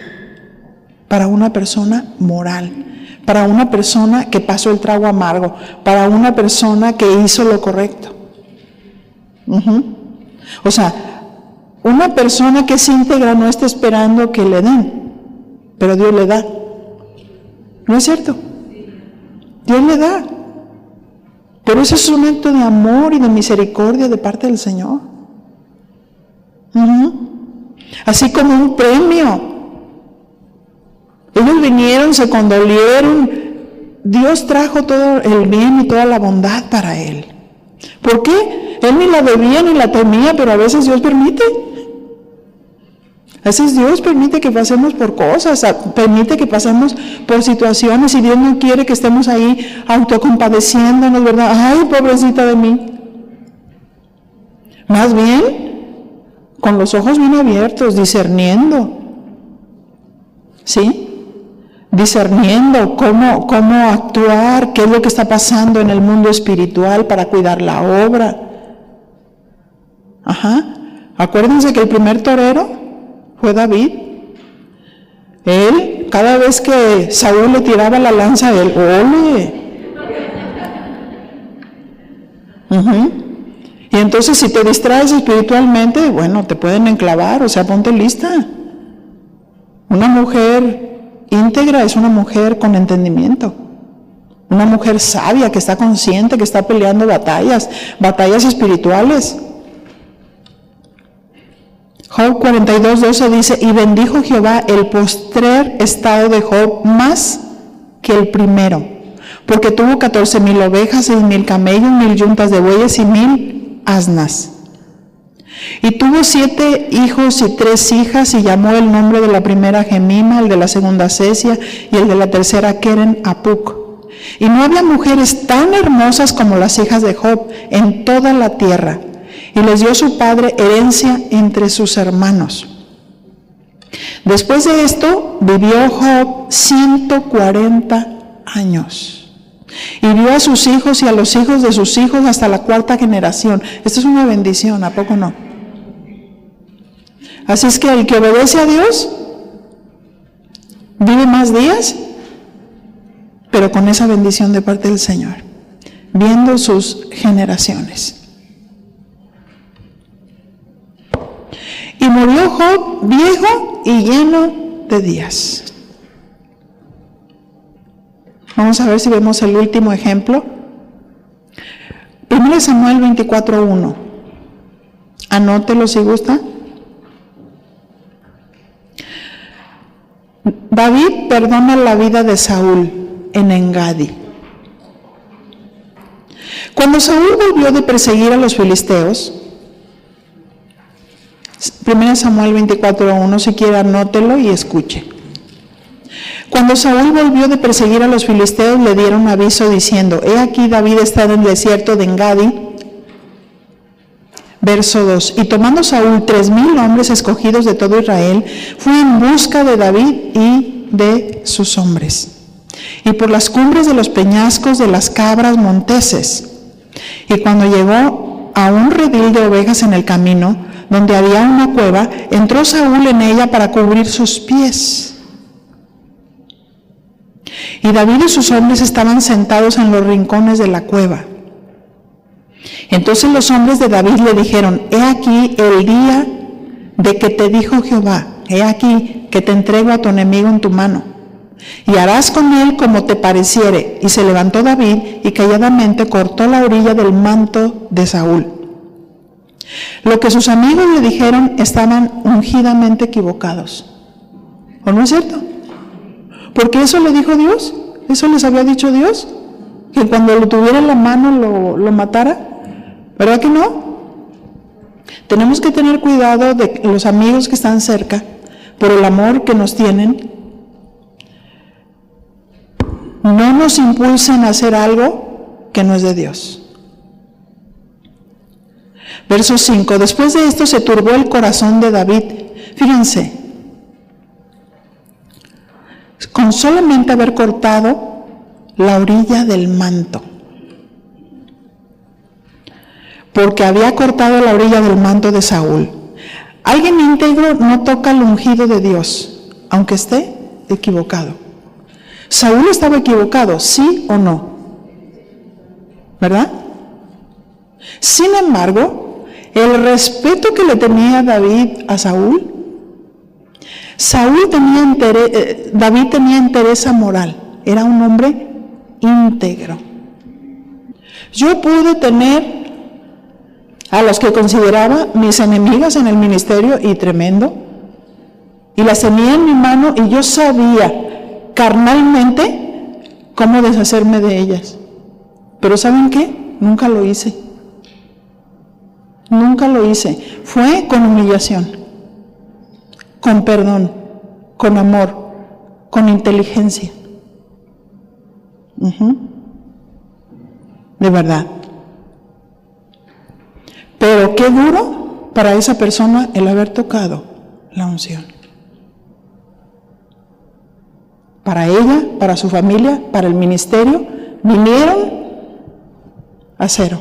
para una persona moral, para una persona que pasó el trago amargo, para una persona que hizo lo correcto. O sea, una persona que es íntegra no está esperando que le den, pero Dios le da. ¿No es cierto? Dios le da. Pero eso es un acto de amor y de misericordia de parte del Señor. Así como un premio. Ellos vinieron, se condolieron. Dios trajo todo el bien y toda la bondad para él. ¿Por qué? Él ni la debía ni la temía, pero a veces Dios permite. A veces Dios permite que pasemos por cosas, permite que pasemos por situaciones, y Dios no quiere que estemos ahí autocompadeciéndonos, ¿verdad? Ay, pobrecita de mí. Más bien, con los ojos bien abiertos, discerniendo. ¿Sí? Discerniendo cómo actuar, qué es lo que está pasando en el mundo espiritual para cuidar la obra. Acuérdense que el primer torero fue David. Él, cada vez que Saúl le tiraba la lanza, él, ¡ole! Y entonces si te distraes espiritualmente, bueno, te pueden enclavar, o sea, ponte lista. Una mujer íntegra es una mujer con entendimiento. Una mujer sabia que está consciente, que está peleando batallas espirituales. Job 42:12 dice, y bendijo Jehová el postrer estado de Job más que el primero, porque tuvo 14,000 ovejas, 6,000 camellos, 1,000 yuntas de bueyes y 1,000 asnas. Y tuvo 7 hijos y 3 hijas, y llamó el nombre de la primera Gemima, el de la segunda Cesia, y el de la tercera Keren Apuc. Y no había mujeres tan hermosas como las hijas de Job en toda la tierra. Y les dio su padre herencia entre sus hermanos. Después de esto, vivió Job 140 años. Y vio a sus hijos y a los hijos de sus hijos hasta la 4ª generación. Esto es una bendición, ¿a poco no? Así es que el que obedece a Dios vive más días, pero con esa bendición de parte del Señor, viendo sus generaciones. Y murió Job viejo y lleno de días. Vamos a ver si vemos el último ejemplo. 1 Samuel 24:1. Anótelo si gusta. David perdona la vida de Saúl en Engadi. Cuando Saúl volvió de perseguir a los filisteos, 1 Samuel 24:1, si quiere anótelo y escuche. Cuando Saúl volvió de perseguir a los filisteos, le dieron aviso diciendo, he aquí David está en el desierto de Engadi. Verso 2, y tomando Saúl 3,000 hombres escogidos de todo Israel, fue en busca de David y de sus hombres, y por las cumbres de los peñascos de las cabras monteses. Y cuando llegó a un redil de ovejas en el camino, donde había una cueva, entró Saúl en ella para cubrir sus pies. Y David y sus hombres estaban sentados en los rincones de la cueva. Entonces los hombres de David le dijeron: he aquí el día de que te dijo Jehová, he aquí que te entrego a tu enemigo en tu mano, y harás con él como te pareciere. Y se levantó David y calladamente cortó la orilla del manto de Saúl. Lo que sus amigos le dijeron estaban ungidamente equivocados. ¿O no es cierto? Porque eso le dijo Dios, eso les había dicho Dios, que cuando lo tuviera en la mano lo matara. ¿Verdad que no? Tenemos que tener cuidado de los amigos que están cerca, por el amor que nos tienen, no nos impulsen a hacer algo que no es de Dios. Verso 5. Después de esto se turbó el corazón de David. Fíjense, con solamente haber cortado la orilla del manto, porque había cortado la orilla del manto de Saúl. Alguien íntegro no toca el ungido de Dios, aunque esté equivocado. Saúl estaba equivocado, ¿sí o no? ¿Verdad? Sin embargo, el respeto que le tenía David a Saúl, David tenía entereza moral, era un hombre íntegro. Yo pude tener a los que consideraba mis enemigas en el ministerio, y tremendo, y las tenía en mi mano, y yo sabía carnalmente cómo deshacerme de ellas. Pero ¿saben qué? Nunca lo hice. Nunca lo hice. Fue con humillación, con perdón, con amor, con inteligencia. De verdad. Pero qué duro para esa persona el haber tocado la unción. Para ella, para su familia, para el ministerio, vinieron a cero.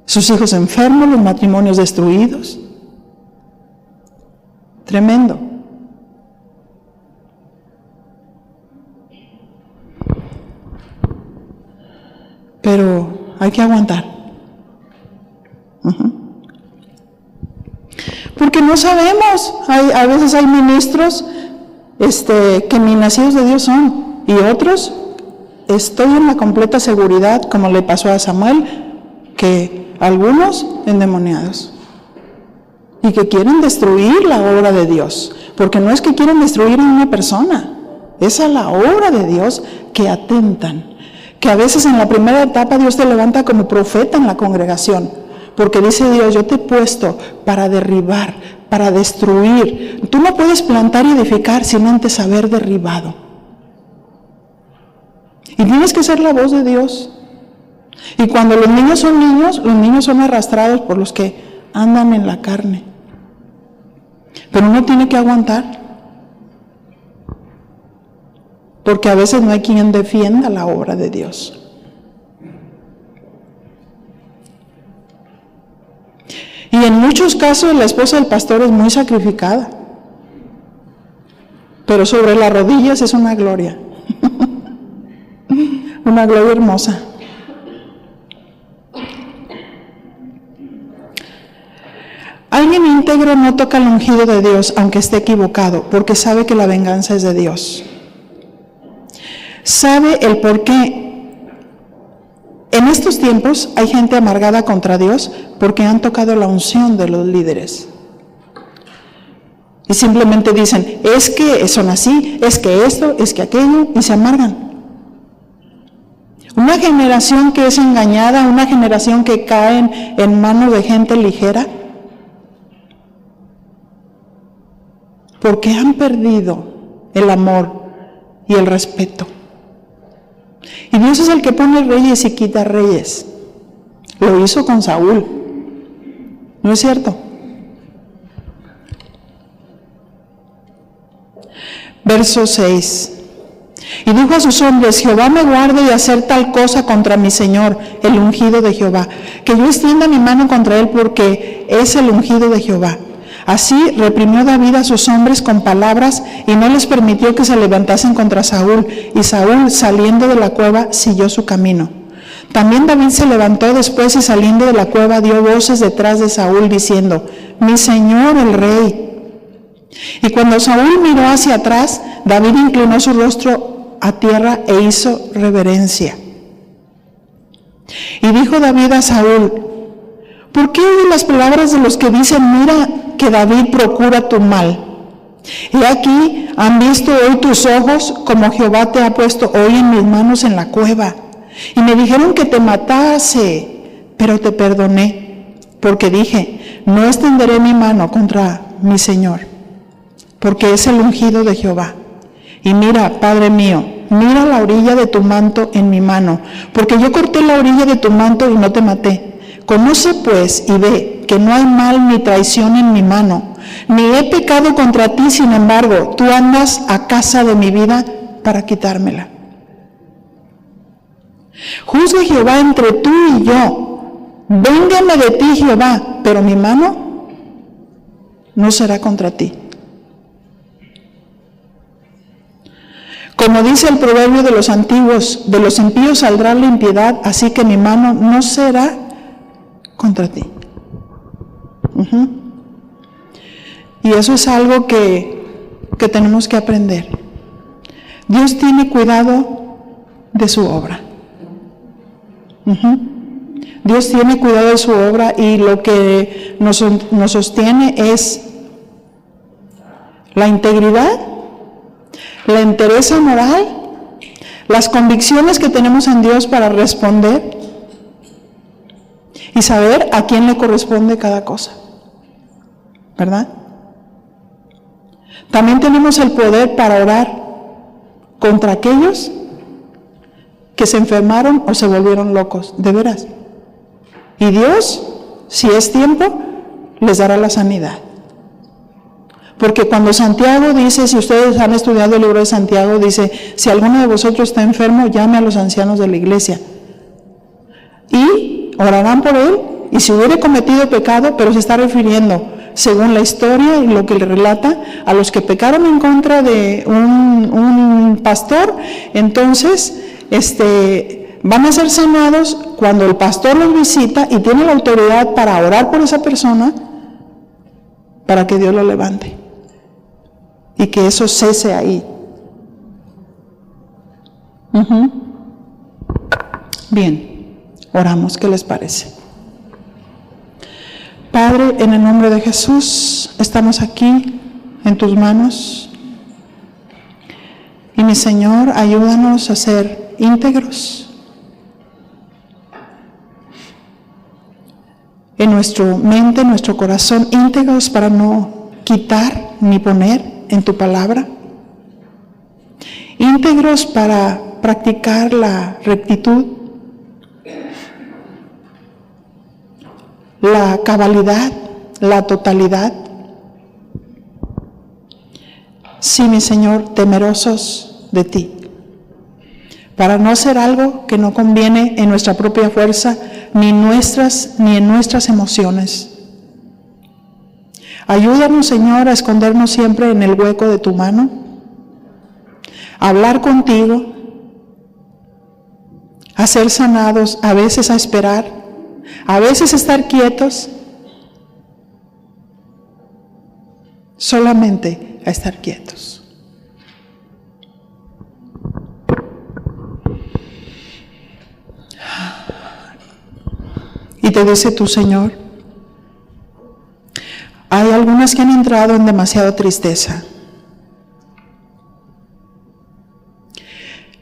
Sus hijos enfermos, los matrimonios destruidos. Tremendo. Pero hay que aguantar. Porque no sabemos, a veces hay ministros que ni nacidos de Dios son, y otros, estoy en la completa seguridad, como le pasó a Samuel, que algunos endemoniados, y que quieren destruir la obra de Dios, porque no es que quieren destruir a una persona, es a la obra de Dios que atentan, que a veces en la primera etapa Dios te levanta como profeta en la congregación, porque dice Dios: yo te he puesto para derribar, para destruir. Tú no puedes plantar y edificar sin antes haber derribado. Y tienes que ser la voz de Dios. Y cuando los niños son arrastrados por los que andan en la carne. Pero uno tiene que aguantar. Porque a veces no hay quien defienda la obra de Dios. Y en muchos casos la esposa del pastor es muy sacrificada, pero sobre las rodillas es una gloria, una gloria hermosa. Alguien íntegro no toca el ungido de Dios, aunque esté equivocado, porque sabe que la venganza es de Dios. Sabe el por qué. En estos tiempos hay gente amargada contra Dios porque han tocado la unción de los líderes. Y simplemente dicen: es que son así, es que esto, es que aquello, y se amargan. Una generación que es engañada, una generación que cae en manos de gente ligera, porque han perdido el amor y el respeto. Y Dios es el que pone reyes y quita reyes. Lo hizo con Saúl. ¿No es cierto? Verso 6. Y dijo a sus hombres: Jehová me guarde de hacer tal cosa contra mi Señor, el ungido de Jehová, que yo extienda mi mano contra él, porque es el ungido de Jehová. Así reprimió David a sus hombres con palabras y no les permitió que se levantasen contra Saúl. Y Saúl, saliendo de la cueva, siguió su camino. También David se levantó después y saliendo de la cueva dio voces detrás de Saúl diciendo: mi Señor el rey. Y cuando Saúl miró hacia atrás, David inclinó su rostro a tierra e hizo reverencia. Y dijo David a Saúl: ¿por qué oyes las palabras de los que dicen: mira que David procura tu mal? He aquí, han visto hoy tus ojos como Jehová te ha puesto hoy en mis manos en la cueva. Y me dijeron que te matase, pero te perdoné, porque dije: no extenderé mi mano contra mi Señor, porque es el ungido de Jehová. Y mira, Padre mío, mira la orilla de tu manto en mi mano, porque yo corté la orilla de tu manto y no te maté. Conoce pues y ve que no hay mal ni traición en mi mano, ni he pecado contra ti, sin embargo, tú andas a casa de mi vida para quitármela. Juzgue Jehová entre tú y yo, véngame de ti Jehová, pero mi mano no será contra ti. Como dice el proverbio de los antiguos: de los impíos saldrá la impiedad, así que mi mano no será contra ti. Y eso es algo que tenemos que aprender. Dios tiene cuidado de su obra. Dios tiene cuidado de su obra, y lo que nos sostiene es la integridad, la entereza moral, las convicciones que tenemos en Dios para responder y saber a quién le corresponde cada cosa, ¿verdad? También tenemos el poder para orar contra aquellos que se enfermaron o se volvieron locos, de veras. Y Dios, si es tiempo, les dará la sanidad. Porque cuando Santiago dice, si ustedes han estudiado el libro de Santiago, dice: si alguno de vosotros está enfermo, llame a los ancianos de la iglesia y orarán por él, y si hubiere cometido pecado, pero se está refiriendo, según la historia y lo que le relata, a los que pecaron en contra de un pastor, entonces van a ser sanados cuando el pastor los visita y tiene la autoridad para orar por esa persona, para que Dios lo levante y que eso cese ahí. Bien, oramos. ¿Qué les parece? Padre, en el nombre de Jesús, estamos aquí en tus manos. Y mi Señor, ayúdanos a ser íntegros en nuestra mente, en nuestro corazón, íntegros para no quitar ni poner en tu palabra, íntegros para practicar la rectitud, la cabalidad, la totalidad. Sí, mi Señor, temerosos de ti, para no hacer algo que no conviene en nuestra propia fuerza, ni en nuestras emociones. Ayúdanos, Señor, a escondernos siempre en el hueco de tu mano, a hablar contigo, a ser sanados, a veces a esperar, a veces a estar quietos, solamente a estar quietos. Y te dice tu Señor: hay algunas que han entrado en demasiada tristeza.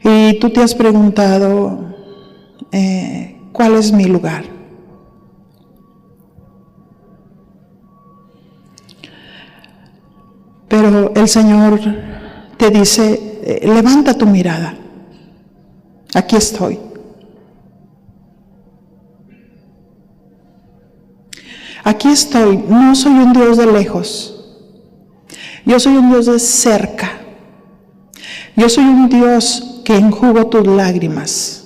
Y tú te has preguntado, ¿cuál es mi lugar? Pero el Señor te dice, levanta tu mirada. Aquí estoy. Aquí estoy. No soy un Dios de lejos. Yo soy un Dios de cerca. Yo soy un Dios que enjugo tus lágrimas.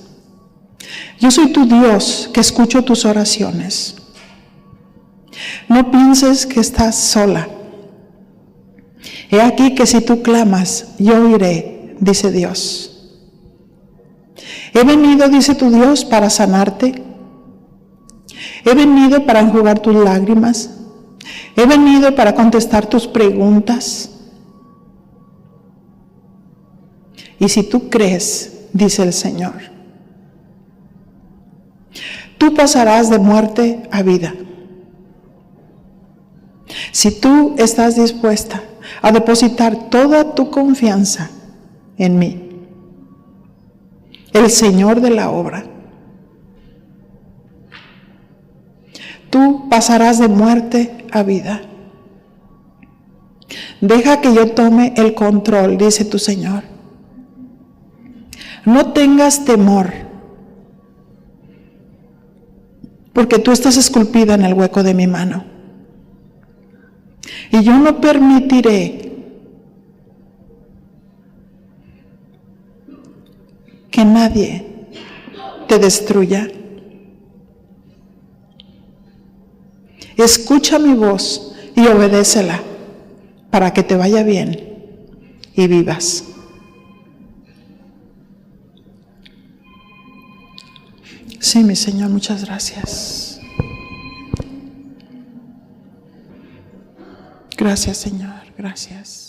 Yo soy tu Dios que escucho tus oraciones. No pienses que estás sola. He aquí que si tú clamas, yo oiré, dice Dios. He venido, dice tu Dios, para sanarte. He venido para enjugar tus lágrimas. He venido para contestar tus preguntas. Y si tú crees, dice el Señor, tú pasarás de muerte a vida. Si tú estás dispuesta a depositar toda tu confianza en mí, el Señor de la obra, tú pasarás de muerte a vida. Deja que yo tome el control, dice tu Señor. No tengas temor, porque tú estás esculpida en el hueco de mi mano. Y yo no permitiré que nadie te destruya. Escucha mi voz y obedécela para que te vaya bien y vivas. Sí, mi Señor, muchas gracias. Gracias, Señor, gracias.